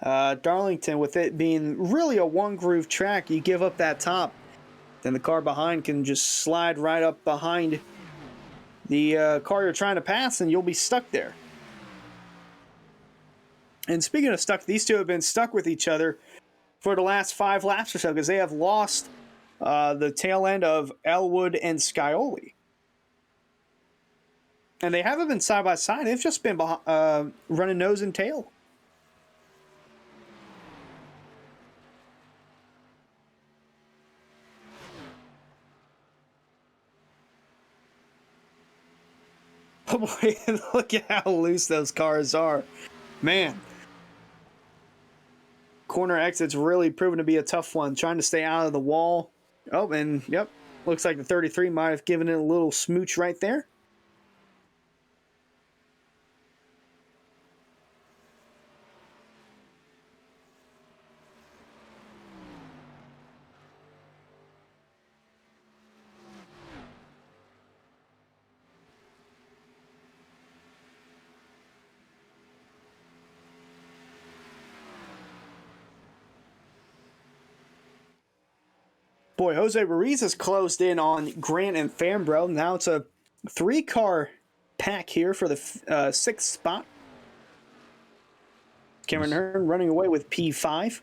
Darlington, with it being really a one-groove track. You give up that top, then the car behind can just slide right up behind the car you're trying to pass, and you'll be stuck there. And speaking of stuck, these two have been stuck with each other for the last 5 laps or so, because they have lost the tail end of Elwood and Scioli. And they haven't been side by side. They've just been running nose and tail. Oh boy, look at how loose those cars are. Man. Corner exit's really proven to be a tough one, trying to stay out of the wall. Oh, and yep, looks like the 33 might have given it a little smooch right there. Boy, Jose Ruiz has closed in on Grant and Fambro. Now it's a 3-car pack here for the 6th spot. Cameron Hearn running away with P5.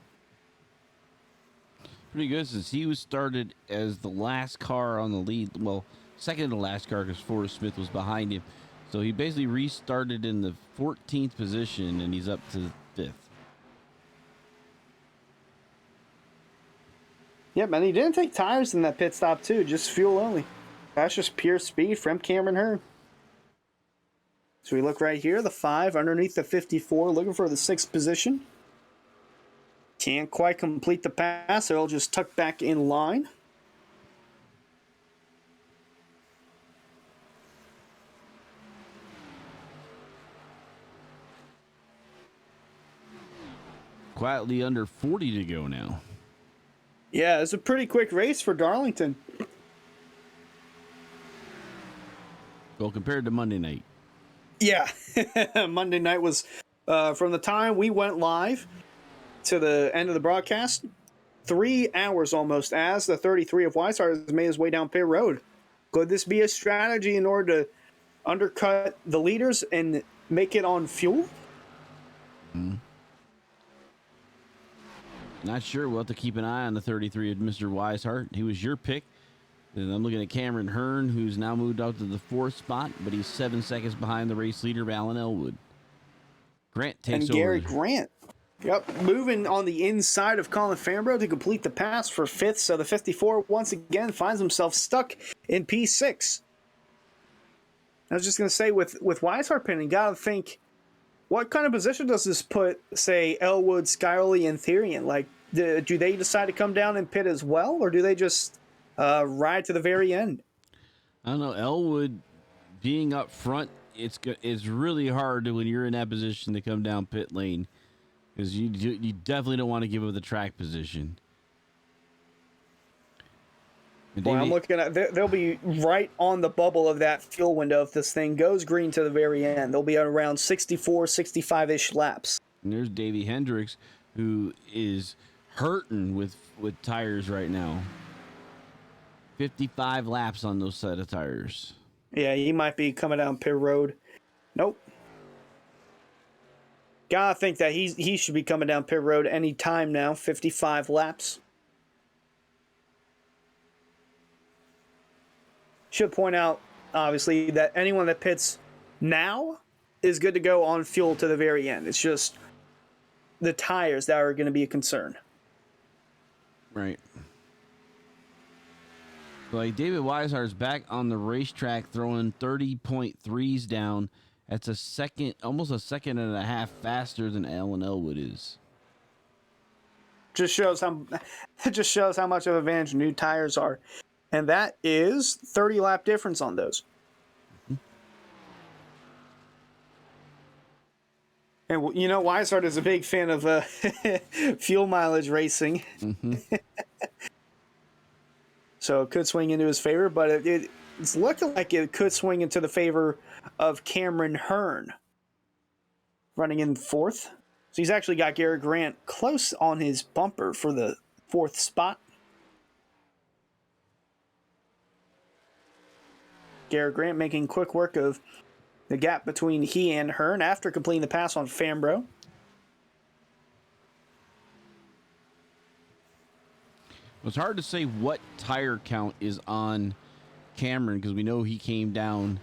Pretty good since he was started as the last car on the lead. Well, second to last car because Forrest Smith was behind him. So he basically restarted in the 14th position and he's up to 5th. Yeah, man, he didn't take tires in that pit stop too, just fuel only. That's just pure speed from Cameron Hearn. So we look right here, the 5 underneath the 54, looking for the 6th position. Can't quite complete the pass, so he'll just tuck back in line. Quietly under 40 to go now. Yeah, it's a pretty quick race for Darlington. Well, compared to Monday night. Yeah, Monday night was from the time we went live to the end of the broadcast, 3 hours almost, as the 33 of Weishart has made his way down pit road. Could this be a strategy in order to undercut the leaders and make it on fuel? Not sure. We'll have to keep an eye on the 33 of Mr. Weishart. He was your pick. And I'm looking at Cameron Hearn, who's now moved out to the 4th spot, but he's 7 seconds behind the race leader, Alan Elwood. Grant takes over. And Gary Grant. Yep, moving on the inside of Colin Fambro to complete the pass for 5th. So the 54 once again finds himself stuck in P6. I was just going to say, with Weishart pinning, got to think, what kind of position does this put, say, Elwood, Skyrley, and Therian? Like, do they decide to come down and pit as well, or do they just ride to the very end? I don't know. Elwood being up front, it's really hard when you're in that position to come down pit lane, because you definitely don't want to give up the track position. Boy, I'm looking at, they'll be right on the bubble of that fuel window if this thing goes green to the very end. They'll be at around 64, 65-ish laps. And there's Davey Hendricks, who is hurting with tires right now. 55 laps on those set of tires. Yeah, he might be coming down pit road. Nope. Gotta think that he should be coming down pit road any time now. 55 laps. Should point out, obviously, that anyone that pits now is good to go on fuel to the very end. It's just the tires that are going to be a concern. Right. Like David Weishart's back on the racetrack throwing 30.3s down. That's almost a second and a half faster than Alan Elwood is. It just shows how much of an advantage new tires are. And that is 30 lap difference on those. And you know, Weishart is a big fan of fuel mileage racing. So it could swing into his favor, but it's looking like it could swing into the favor of Cameron Hearn, running in 4th. So he's actually got Gary Grant close on his bumper for the 4th spot. Gary Grant making quick work of the gap between he and Hearn after completing the pass on Fambro. It's hard to say what tire count is on Cameron because we know he came down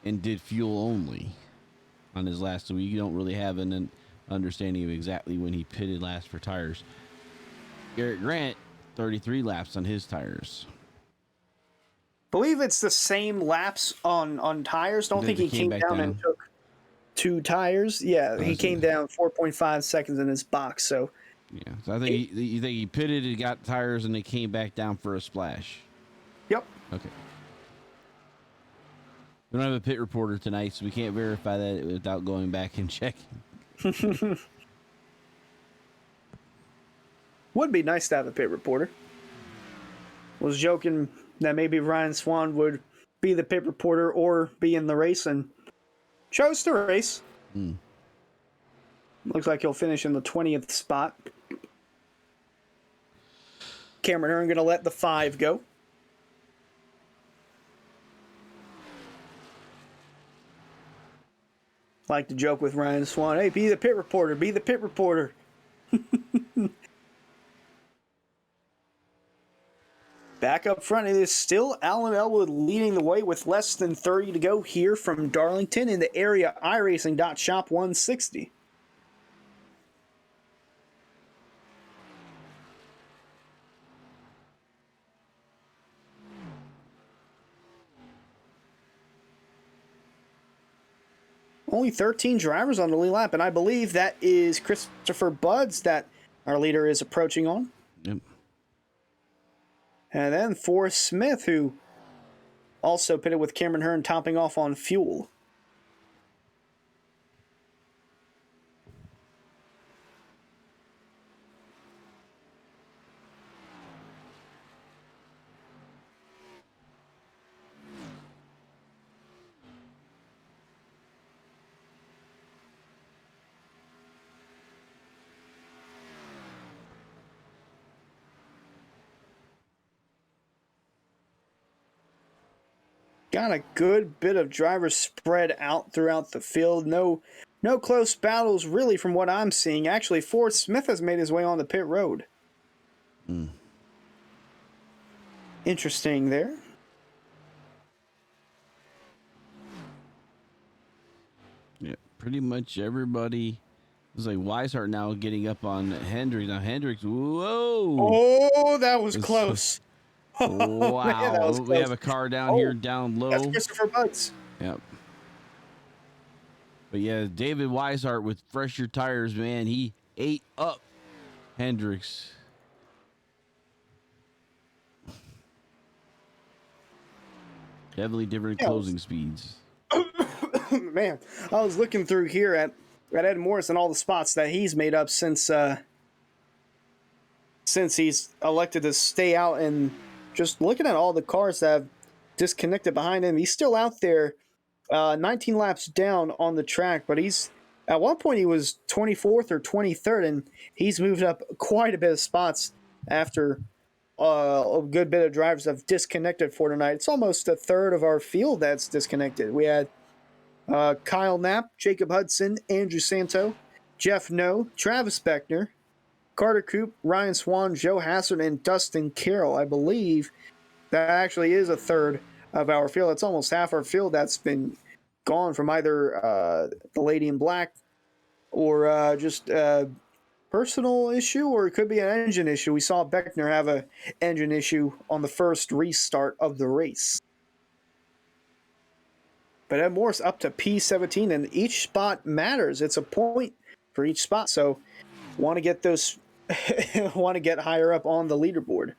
and did fuel only on his last week. You don't really have an understanding of exactly when he pitted last for tires. Garrett Grant, 33 laps on his tires. Believe it's the same laps on tires. Don't think he came down and took 2 tires. Yeah, he came down 4.5 seconds in his box. So yeah, so I think he pitted and got tires and they came back down for a splash. Yep. Okay. We don't have a pit reporter tonight, so we can't verify that without going back and checking. Would be nice to have a pit reporter. Was joking that maybe Ryan Swan would be the pit reporter or be in the race, and chose to race. Looks like he'll finish in the 20th spot. Cameron Hearn going to let the 5 go. Like to joke with Ryan Swan, hey, be the pit reporter, be the pit reporter. Back up front, it is still Alan Elwood leading the way with less than 30 to go here from Darlington in the area AREAiRacing.shop 160. Only 13 drivers on the lead lap, and I believe that is Christopher Buds that our leader is approaching on. Yep. And then Forrest Smith, who also pitted with Cameron Hearn topping off on fuel. Got a good bit of drivers spread out throughout the field. No close battles, really, from what I'm seeing. Actually, Forrest Smith has made his way on the pit road. Interesting there. Yeah, pretty much everybody. It's like Weishart now getting up on Hendricks. Now Hendricks, whoa! Oh, that was close. Wow, Man, that was we close. have a car down here, down low. That's Christopher Buds. Yep. But yeah, David Weishart with fresher tires, man, he ate up Hendricks. Definitely different closing speeds. Man, I was looking through here at Ed Morris and all the spots that he's made up since he's elected to stay out, and just looking at all the cars that have disconnected behind him, he's still out there 19 laps down on the track, but he's at one point he was 24th or 23rd, and he's moved up quite a bit of spots after a good bit of drivers have disconnected for tonight. It's almost a third of our field that's disconnected. We had Kyle Knapp, Jacob Hudson, Andrew Santo, Jeff No, Travis Beckner, Carter Coop, Ryan Swan, Joe Hassard, and Dustin Carroll. I believe that actually is a third of our field. It's almost half our field that's been gone from either the Lady in Black or just a personal issue, or it could be an engine issue. We saw Beckner have an engine issue on the first restart of the race. But Ed Morris up to P17, and each spot matters. It's a point for each spot, so want to get those, want to get higher up on the leaderboard.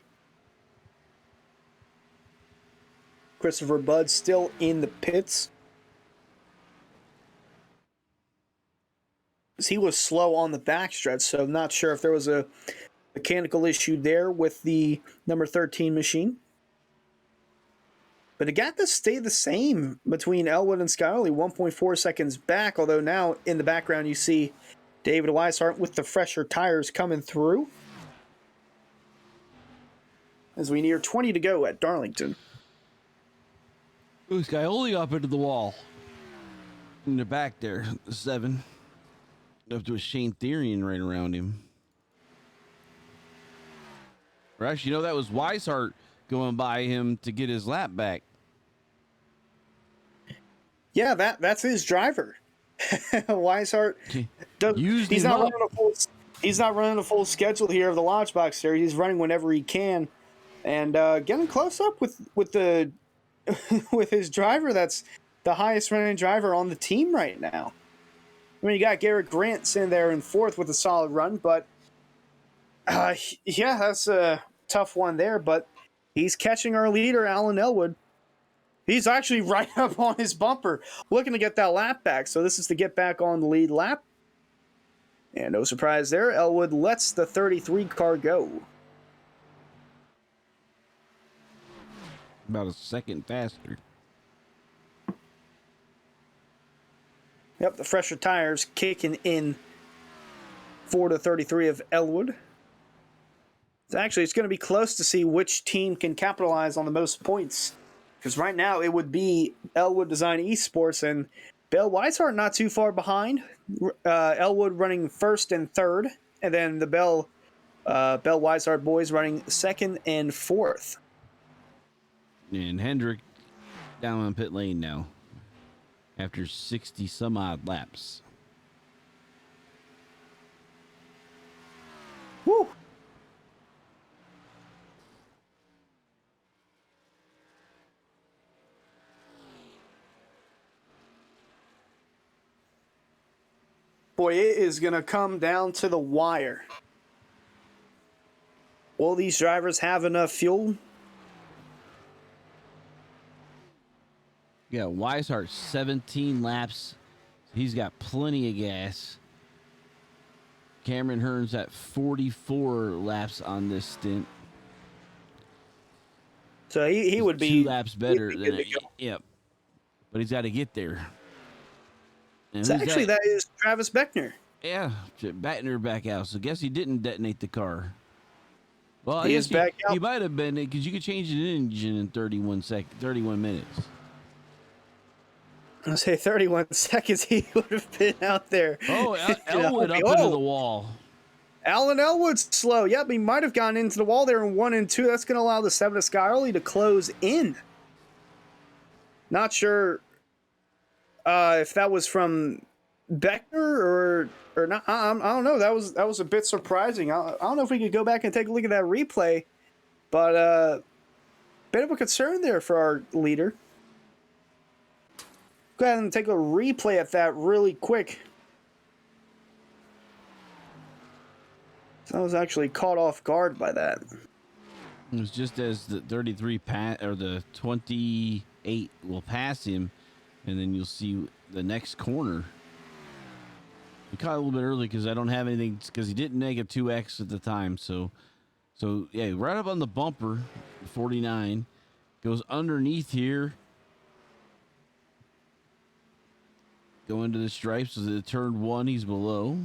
Christopher Budd still in the pits. He was slow on the backstretch, so I'm not sure if there was a mechanical issue there with the number 13 machine. But the gap has stayed the same between Elwood and Skylerly, 1.4 seconds back, although now in the background you see David Weishart with the fresher tires coming through as we near 20 to go at Darlington. This guy only up into the wall. In the back there, 7. Up to a Shane Therian right around him. Or actually, that was Weishart going by him to get his lap back. Yeah, that's his driver. Weishart he's not running a full schedule here of the Lodgebox series. He's running whenever he can, and getting close up with the with his driver. That's the highest running driver on the team right now. I mean, you got Garrett Grant sitting there in 4th with a solid run, but yeah, that's a tough one there. But he's catching our leader, Alan Elwood. He's actually right up on his bumper, looking to get that lap back. So this is to get back on the lead lap. And no surprise there, Elwood lets the 33 car go. About a second faster. Yep, the fresher tires kicking in for the 33 of Elwood. It's going to be close to see which team can capitalize on the most points. Because right now it would be Elwood Design Esports and Bell Weishart not too far behind. Elwood running first and third, and then the Bell Weishart boys running second and fourth. And Hendrick down on pit lane now after 60 some odd laps. Woo! Boy, it is going to come down to the wire. Will these drivers have enough fuel? Yeah, Weishart 17 laps. He's got plenty of gas. Cameron Hearn's at 44 laps on this stint. So he would be 2 laps better than yep. But he's got to get there. And so actually, that is Travis Beckner. Yeah, Beckner back out. So I guess he didn't detonate the car. Well, He is back out. He might have been, because you could change an engine in 31 minutes. I'll say 31 seconds he would have been out there. Oh, Elwood up into the wall. Alan Elwood's slow. Yep, he might have gone into the wall there in 1 and 2. That's going to allow the 7 of Skylerly to close in. Not sure if that was from Beckner or not. I don't know. That was a bit surprising. I don't know if we could go back and take a look at that replay, but bit of a concern there for our leader. Go ahead and take a replay at that really quick. So I was actually caught off guard by that. It was just as the 33 or the 28 will pass him, and then you'll see the next corner. We caught a little bit early because I don't have anything, because he didn't make a 2X at the time. So yeah, right up on the bumper, 49 goes underneath here. Go into the stripes. So the turn 1, he's below.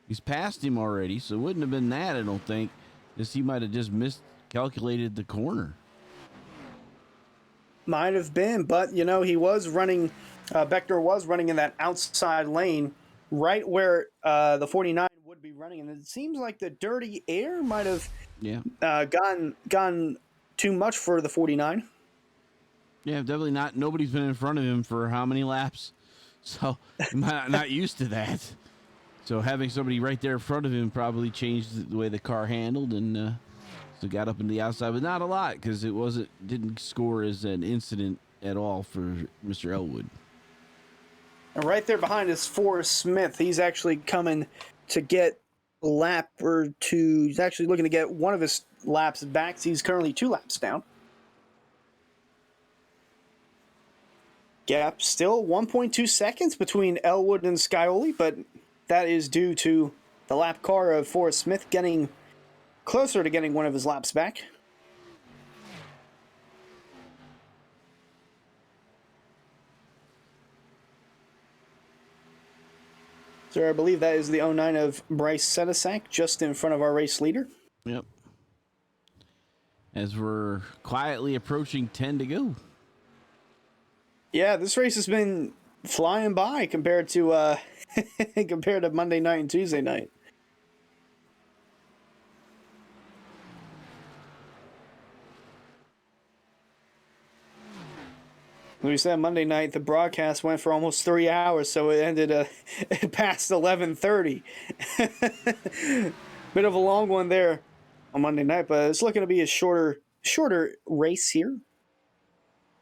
He's past him already, so it wouldn't have been that, I don't think. Just he might have just miscalculated the corner. Might have been, but he was running. Beckner was running in that outside lane, right where the 49 would be running, and it seems like the dirty air might have gone too much for the 49. Yeah, definitely not. Nobody's been in front of him for how many laps? So not used to that. So having somebody right there in front of him probably changed the way the car handled, and so got up into the outside, but not a lot because didn't score as an incident at all for Mr. Elwood. And right there behind is Forrest Smith. He's actually coming to get a lap or two. He's actually looking to get one of his laps back. He's currently 2 laps down. Gap still 1.2 seconds between Elwood and Scioli, but that is due to the lap car of Forrest Smith getting closer to getting one of his laps back. So I believe that is the 09 of Bryce Sedesak, just in front of our race leader. Yep. As we're quietly approaching 10 to go. Yeah, this race has been flying by compared to compared to Monday night and Tuesday night. We said Monday night the broadcast went for almost 3 hours, so it ended past 11:30. Bit of a long one there on Monday night, but it's looking to be a shorter race here.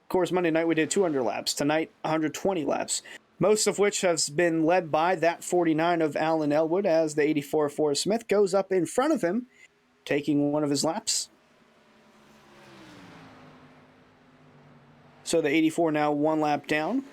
Of course, Monday night we did 200 laps. Tonight, 120 laps. Most of which has been led by that 49 of Alan Elwood, as the 84 of Forrest Smith goes up in front of him, taking one of his laps. So the 84 now 1 lap down.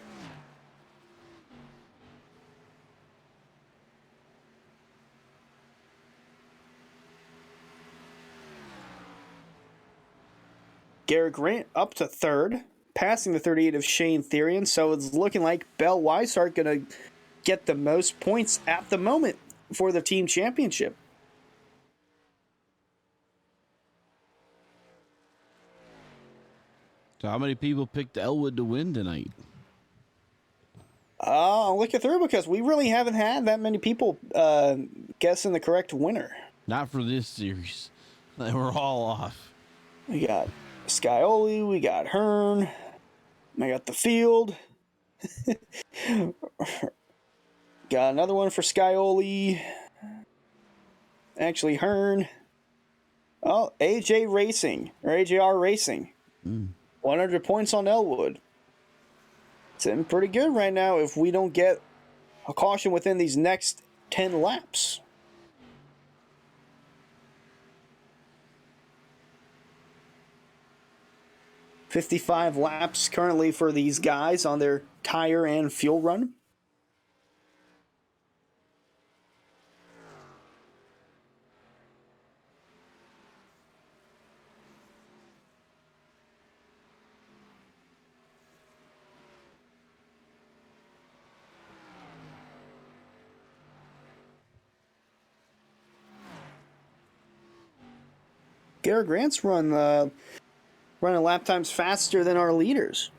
Garrett Grant up to 3rd, passing the 38 of Shane Therian. So it's looking like Bell Weishart going to get the most points at the moment for the team championship. So how many people picked Elwood to win tonight? I'll look it through because we really haven't had that many people guessing the correct winner. Not for this series. They were all off. We got Skyoli, we got Hearn, I got the field. Got another one for Skyoli. Actually, Hearn. Oh, AJ Racing, or AJR Racing. 100 points on Elwood. It's in pretty good right now if we don't get a caution within these next 10 laps. $55 laps currently for these guys on their tire and fuel run. Garrett Grant's running lap times faster than our leaders.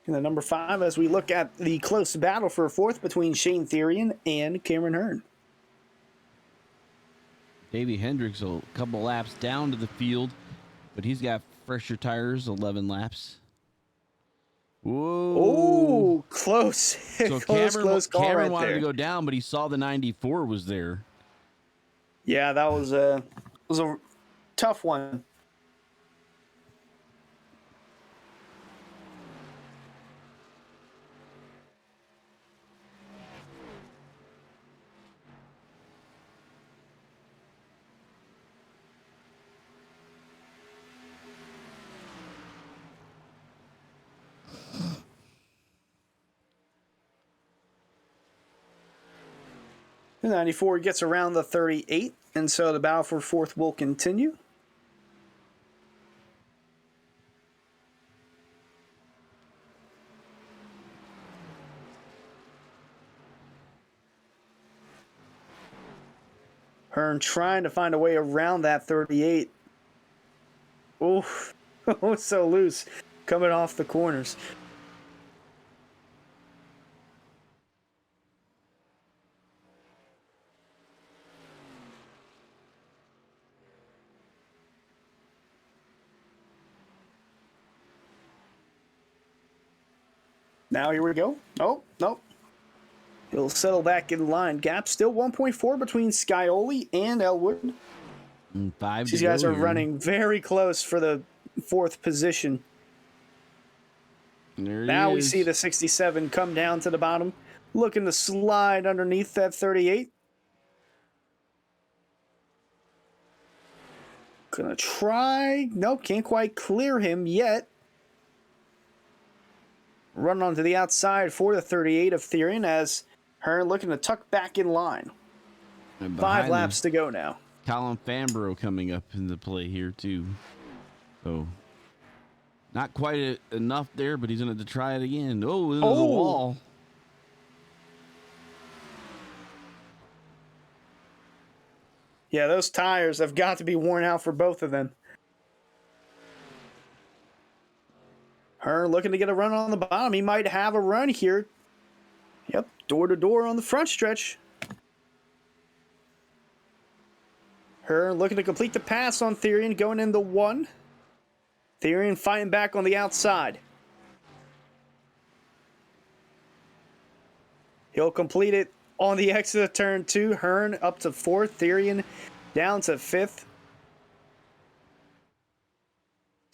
In the number 5, as we look at the close battle for fourth between Shane Therian and Cameron Hearn. Davey Hendricks a couple laps down to the field, but he's got fresher tires, 11 laps. Whoa. Oh, close. So close call Cameron right wanted there. to go down, but he saw the 94 was there. Yeah, that was a tough one. The 94 gets around the 38, and so the battle for fourth will continue. Hearn trying to find a way around that 38. Oof. Oh, so loose. Coming off the corners. Now here we go. Oh, nope. He'll settle back in line. Gap still 1.4 between Skyoli and Elwood. These guys are running very close for the fourth position. Now we see the 67 come down to the bottom, looking to slide underneath that 38. Gonna try. Nope, can't quite clear him yet. Run onto the outside for the 38 of Therian as Hearn looking to tuck back in line. 5 laps to go now. Colin Fambro coming up into play here too. So not quite enough there, but he's going to try it again. Oh, into the wall. Yeah, those tires have got to be worn out for both of them. Hearn looking to get a run on the bottom. He might have a run here. Yep, door to door on the front stretch. Hearn looking to complete the pass on Therian, going into 1. Therian fighting back on the outside. He'll complete it on the exit of turn 2. Hearn up to 4th. Therian down to 5th.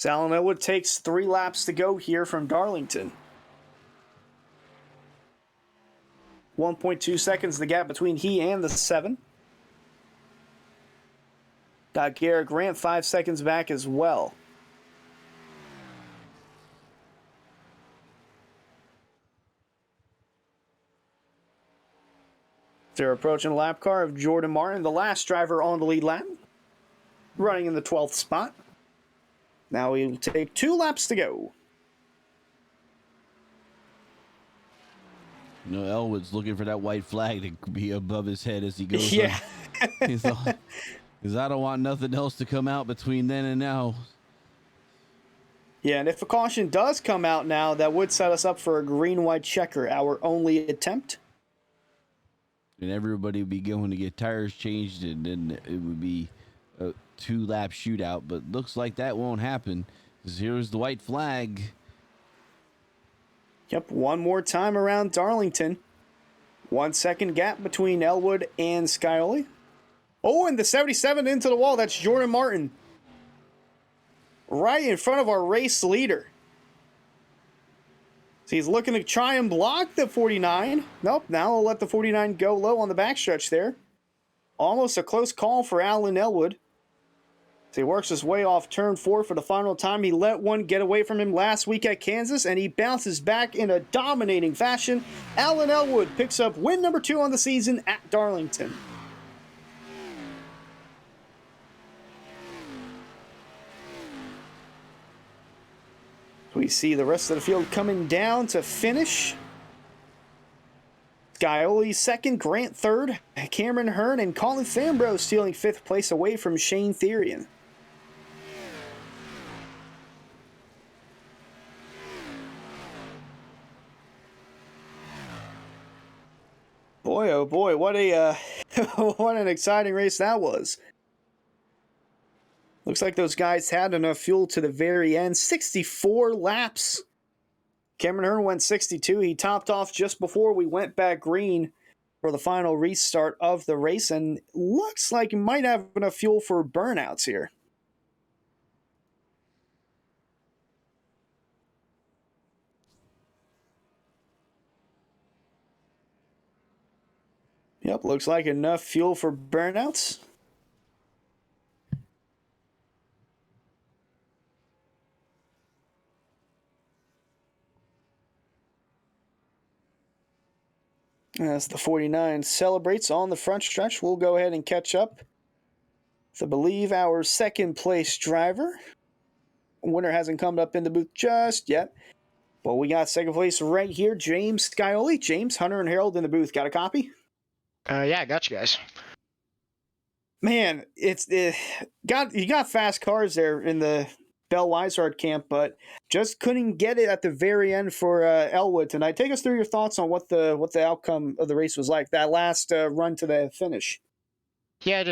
Alan Elwood takes 3 laps to go here from Darlington. 1.2 seconds the gap between he and the 7. Got Garrett Grant 5 seconds back as well. They're approaching the lap car of Jordan Martin, the last driver on the lead lap, running in the 12th spot. Now we will take 2 laps to go. You know, Elwood's looking for that white flag to be above his head as he goes. Yeah. Because I don't want nothing else to come out between then and now. Yeah, and if a caution does come out now, that would set us up for a green-white checker, our only attempt. And everybody would be going to get tires changed, and then it would be a 2-lap shootout. But looks like that won't happen, because here's the white flag. Yep, one more time around Darlington. 1 second gap between Elwood and Scioli. Oh, and the 77 into the wall. That's Jordan Martin. Right in front of our race leader. So he's looking to try and block the 49. Nope, now he'll let the 49 go low on the backstretch there. Almost a close call for Alan Elwood. So he works his way off turn 4 for the final time. He let one get away from him last week at Kansas, and he bounces back in a dominating fashion. Alan Elwood picks up win number 2 on the season at Darlington. We see the rest of the field coming down to finish. Scioli second, Grant third, Cameron Hearn and Colin Fambro stealing 5th place away from Shane Therian. Boy, oh boy, what a what an exciting race that was. Looks like those guys had enough fuel to the very end. 64 laps. Cameron Hearn went 62. He topped off just before we went back green for the final restart of the race, and looks like he might have enough fuel for burnouts here. Yep, looks like enough fuel for burnouts. As the 49 celebrates on the front stretch, we'll go ahead and catch up with, I believe, our second place driver. Winner hasn't come up in the booth just yet, but we got second place right here, James Scioli. James, Hunter, and Harold in the booth. Got a copy? Yeah, I got you guys. Man, you got fast cars there in the Bell Weishart camp, but just couldn't get it at the very end for Elwood tonight. Take us through your thoughts on what the outcome of the race was like, that last run to the finish. Yeah, I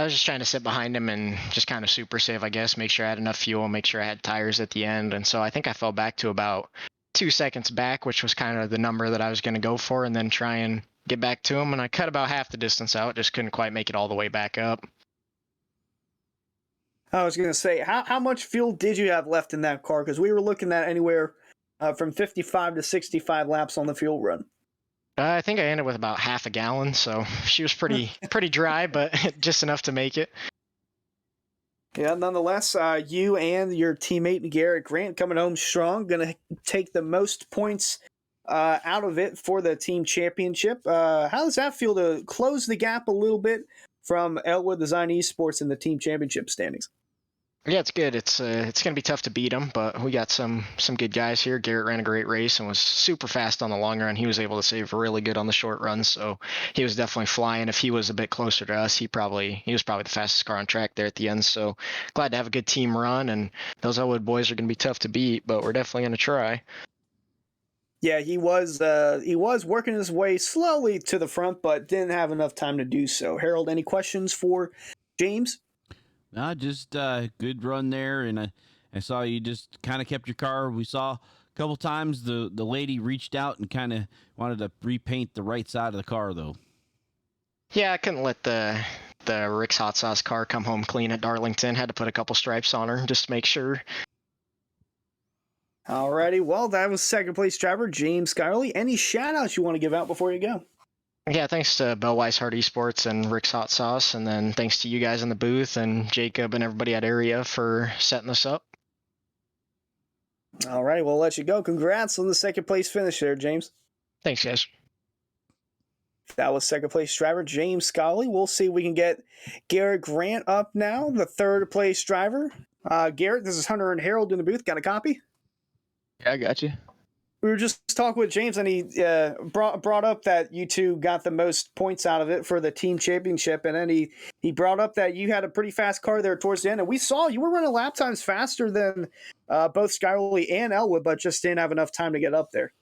was just trying to sit behind him and just kind of super save, I guess, make sure I had enough fuel, make sure I had tires at the end. And so I think I fell back to about 2 seconds back, which was kind of the number that I was going to go for, and then try and get back to him. And I cut about half the distance out, just couldn't quite make it all the way back up. I was going to say, how much fuel did you have left in that car? Because we were looking at anywhere from 55 to 65 laps on the fuel run. I think I ended with about half a gallon, so she was pretty dry, but just enough to make it. Yeah, nonetheless, you and your teammate Garrett Grant coming home strong, going to take the most points out of it for the team championship. How does that feel to close the gap a little bit from Elwood Design Esports in the team championship standings? Yeah, it's good. It's going to be tough to beat them, but we got some good guys here. Garrett ran a great race and was super fast on the long run. He was able to save really good on the short run, so he was definitely flying. If he was a bit closer to us, he was probably the fastest car on track there at the end. So glad to have a good team run, and those Elwood boys are going to be tough to beat, but we're definitely going to try. Yeah, he was working his way slowly to the front, but didn't have enough time to do so. Harold, any questions for James? No, just good run there, and I saw you just kind of kept your car. We saw a couple times the lady reached out and kind of wanted to repaint the right side of the car, though. Yeah, I couldn't let the Rick's Hot Sauce car come home clean at Darlington. Had to put a couple stripes on her just to make sure. Alrighty, well, that was second place driver James Scioli. Any shout-outs you want to give out before you go? Yeah, thanks to Bell Weishart Esports and Rick's Hot Sauce, and then thanks to you guys in the booth and Jacob and everybody at Area for setting this up. All right, we'll let you go. Congrats on the second place finish there, James. Thanks, guys. That was second place driver James Scioli. We'll see if we can get Garrett Grant up now, the third place driver. Garrett, this is Hunter and Harold in the booth. Got a copy? Yeah, I got you. We were just talking with James, and he brought up that you two got the most points out of it for the team championship, and then he brought up that you had a pretty fast car there towards the end, and we saw you were running lap times faster than both Skyway and Elwood, but just didn't have enough time to get up there.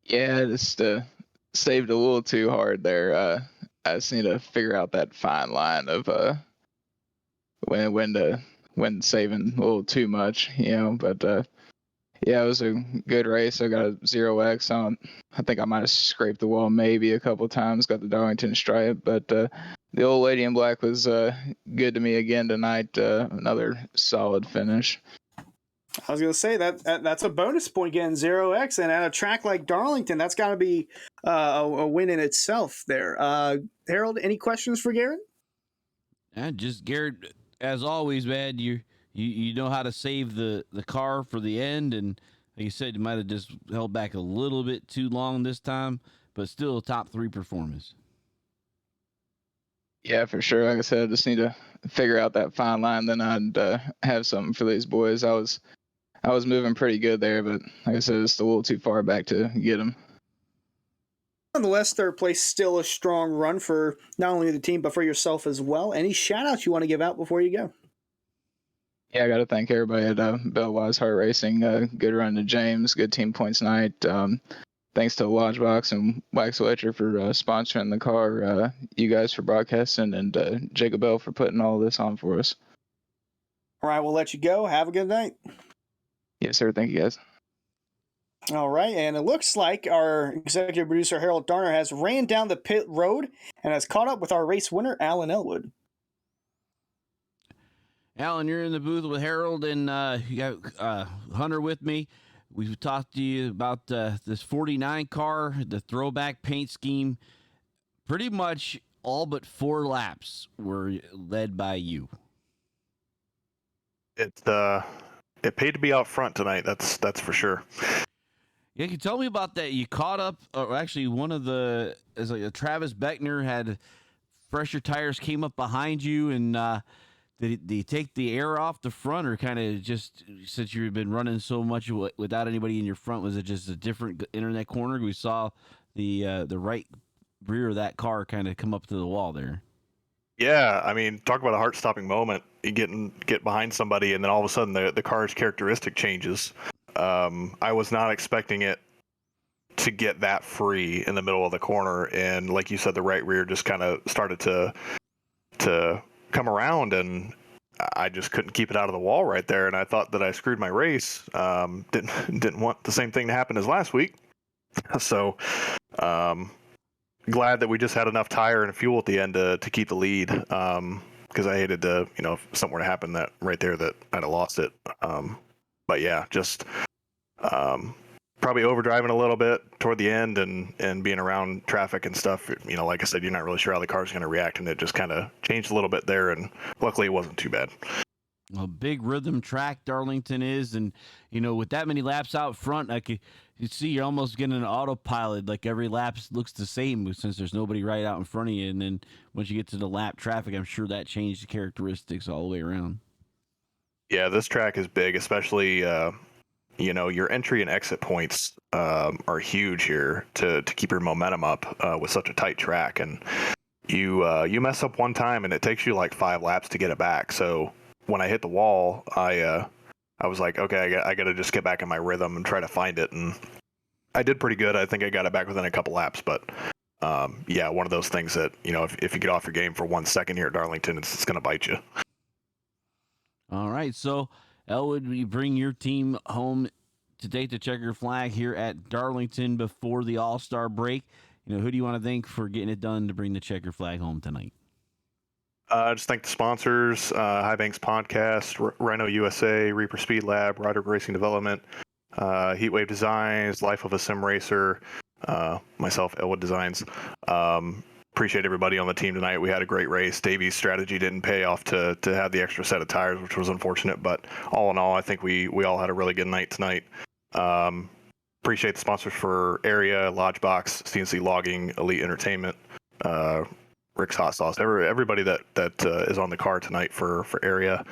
Yeah, just saved a little too hard there. I just need to figure out that fine line of when saving a little too much, But yeah, it was a good race. I got a 0x on. I think I might have scraped the wall maybe a couple of times. Got the Darlington stripe, but the old lady in black was good to me again tonight. Another solid finish. I was going to say that's a bonus point getting 0x, and at a track like Darlington, that's got to be a win in itself there. Harold, any questions for Garrett? Just Garrett, as always, man, you know how to save the car for the end, and like you said, you might have just held back a little bit too long this time, but still top 3 performance. Yeah, for sure. Like I said, I just need to figure out that fine line. Then I'd have something for these boys. I was moving pretty good there, but like I said, it's a little too far back to get them. Nonetheless, third place still a strong run for not only the team but for yourself as well. Any shout outs you want to give out before you go? Yeah, I got to thank everybody at Bellwise Heart Racing. Good run to James. Good team points night. Thanks to Lodgebox and Wax Electric for sponsoring the car. You guys for broadcasting, and Jacob Bell for putting all this on for us. All right, we'll let you go. Have a good night. Yes, sir. Thank you, guys. All right, and it looks like our executive producer, Harold Darner, has ran down the pit road and has caught up with our race winner, Alan Elwood. Alan, you're in the booth with Harold, and you got Hunter with me. We've talked to you about this 49 car, the throwback paint scheme. Pretty much all but 4 laps were led by you. It paid to be out front tonight. That's for sure. Yeah, can you tell me about that? You caught up, or actually, one of the Travis Beckner had fresher tires, came up behind you, and did you take the air off the front, or kind of just since you've been running so much without anybody in your front, was it just a different internet corner? We saw the right rear of that car kind of come up to the wall there. Yeah, I mean, talk about a heart-stopping moment. You get behind somebody, and then all of a sudden the car's characteristic changes. I was not expecting it to get that free in the middle of the corner, and like you said, the right rear just kind of started to come around, and I just couldn't keep it out of the wall right there, and I thought that I screwed my race. Didn't want the same thing to happen as last week, so glad that we just had enough tire and fuel at the end to keep the lead. Because I hated to, if something were to happen that right there that I'd have lost it. But yeah, just probably overdriving a little bit toward the end and being around traffic and stuff. Like I said, you're not really sure how the car's going to react, and it just kind of changed a little bit there, and luckily it wasn't too bad. A big rhythm track Darlington is, and with that many laps out front, you see you're almost getting an autopilot. Like every lap looks the same since there's nobody right out in front of you, and then once you get to the lap traffic, I'm sure that changed the characteristics all the way around. Yeah, this track is big, especially your entry and exit points are huge here to keep your momentum up with such a tight track, and you mess up one time and it takes you like 5 laps to get it back. So when I hit the wall, I was like, okay, I got to just get back in my rhythm and try to find it, and I did pretty good. I think I got it back within a couple laps, but yeah, one of those things that if you get off your game for 1 second here at Darlington, it's going to bite you. All right, so Elwood, you bring your team home to take the checker flag here at Darlington before the All-Star break. Who do you want to thank for getting it done to bring the checker flag home tonight? Just thank the sponsors, High Banks Podcast, Rhino USA, Reaper Speed Lab, Rider Racing Development, Heatwave Designs, Life of a Sim Racer, myself, Elwood Designs. Appreciate everybody on the team tonight. We had a great race. Davy's strategy didn't pay off to have the extra set of tires, which was unfortunate, but all in all, I think we all had a really good night tonight. Appreciate the sponsors for Area, Lodgebox, CNC Logging, Elite Entertainment, Rick's Hot Sauce, everybody that is on the car tonight for Area.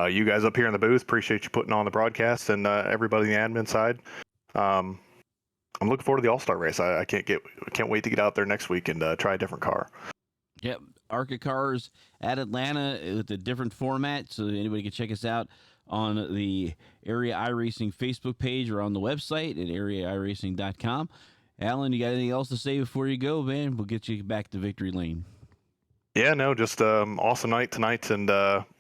You guys up here in the booth, appreciate you putting on the broadcast, and everybody in the admin side. I'm looking forward to the All-Star race. I can't wait to get out there next week and try a different car. Yep, ARCA Cars at Atlanta with a different format, so anybody can check us out on the Area iRacing Facebook page or on the website at AREAiRacing.shop. Alan, you got anything else to say before you go, man? We'll get you back to victory lane. Yeah, no, just awesome night tonight, and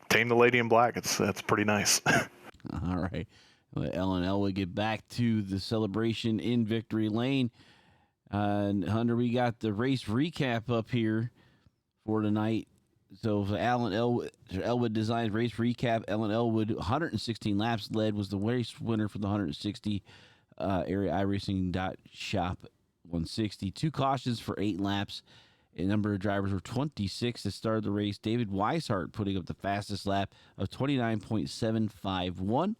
tame the lady in black. It's pretty nice. All right. Let Ellen Elwood get back to the celebration in victory lane. And Hunter, we got the race recap up here for tonight. So for Alan Elwood Designs race recap, Ellen Elwood, 116 laps led, was the race winner for the 160 Area iRacing.shop 160. 2 cautions for 8 laps. A number of drivers were 26 that started the race. David Weishart putting up the fastest lap of 29.751.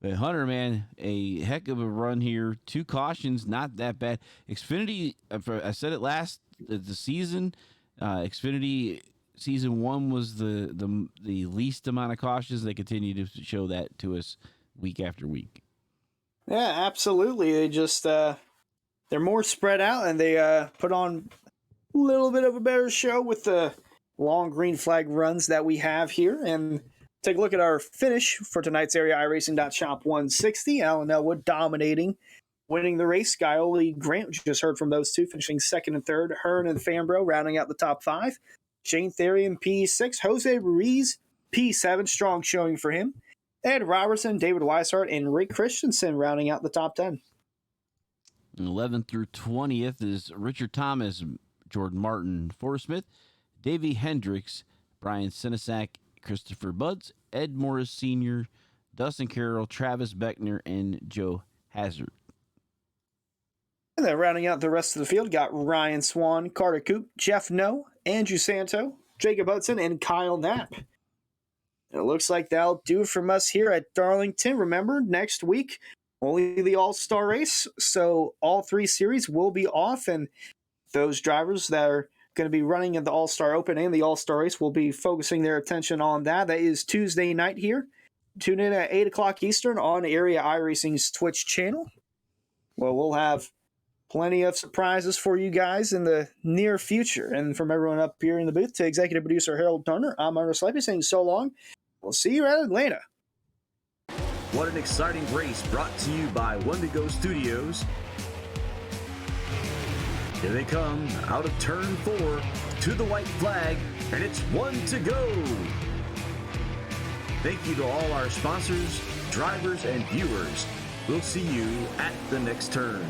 But Hunter, man, a heck of a run here. 2 cautions, not that bad. Xfinity, I said it last the season. Xfinity season 1 was the least amount of cautions. They continue to show that to us week after week. Yeah, absolutely. They just they're more spread out, and they put on a little bit of a better show with the long green flag runs that we have here. And take a look at our finish for tonight's Area AREAiRacing.shop 160. Alan Elwood dominating, winning the race. Skyoli Grant, which you just heard from those two, finishing second and third. Hearn and Fambro rounding out the top 5. Shane Therian, P6. Jose Ruiz, P7. Strong showing for him. Ed Robertson, David Weishart, and Rick Christensen rounding out the top 10. 11th through 20th is Richard Thomas, Jordan Martin, Forrest Smith, Davey Hendricks, Brian Sinesak, Christopher Buds, Ed Morris Sr., Dustin Carroll, Travis Beckner, and Joe Hazard. And then rounding out the rest of the field, got Ryan Swan, Carter Coop, Jeff No, Andrew Santo, Jacob Hudson, and Kyle Knapp. And it looks like that'll do it from us here at Darlington. Remember, next week, only the All-Star race, so all 3 series will be off, and those drivers that are going to be running at the All-Star Open and the All-Star race will be focusing their attention on that. That is Tuesday night here. Tune in at 8 o'clock Eastern on Area iRacing's Twitch channel. Well, we'll have plenty of surprises for you guys in the near future. And from everyone up here in the booth to executive producer Harold Turner, I'm Hunter Slipey saying so long. We'll see you at Atlanta. What an exciting race brought to you by Wendigo Studios. Here they come out of turn 4 to the white flag, and it's 1 to go. Thank you to all our sponsors, drivers, and viewers. We'll see you at the next turn.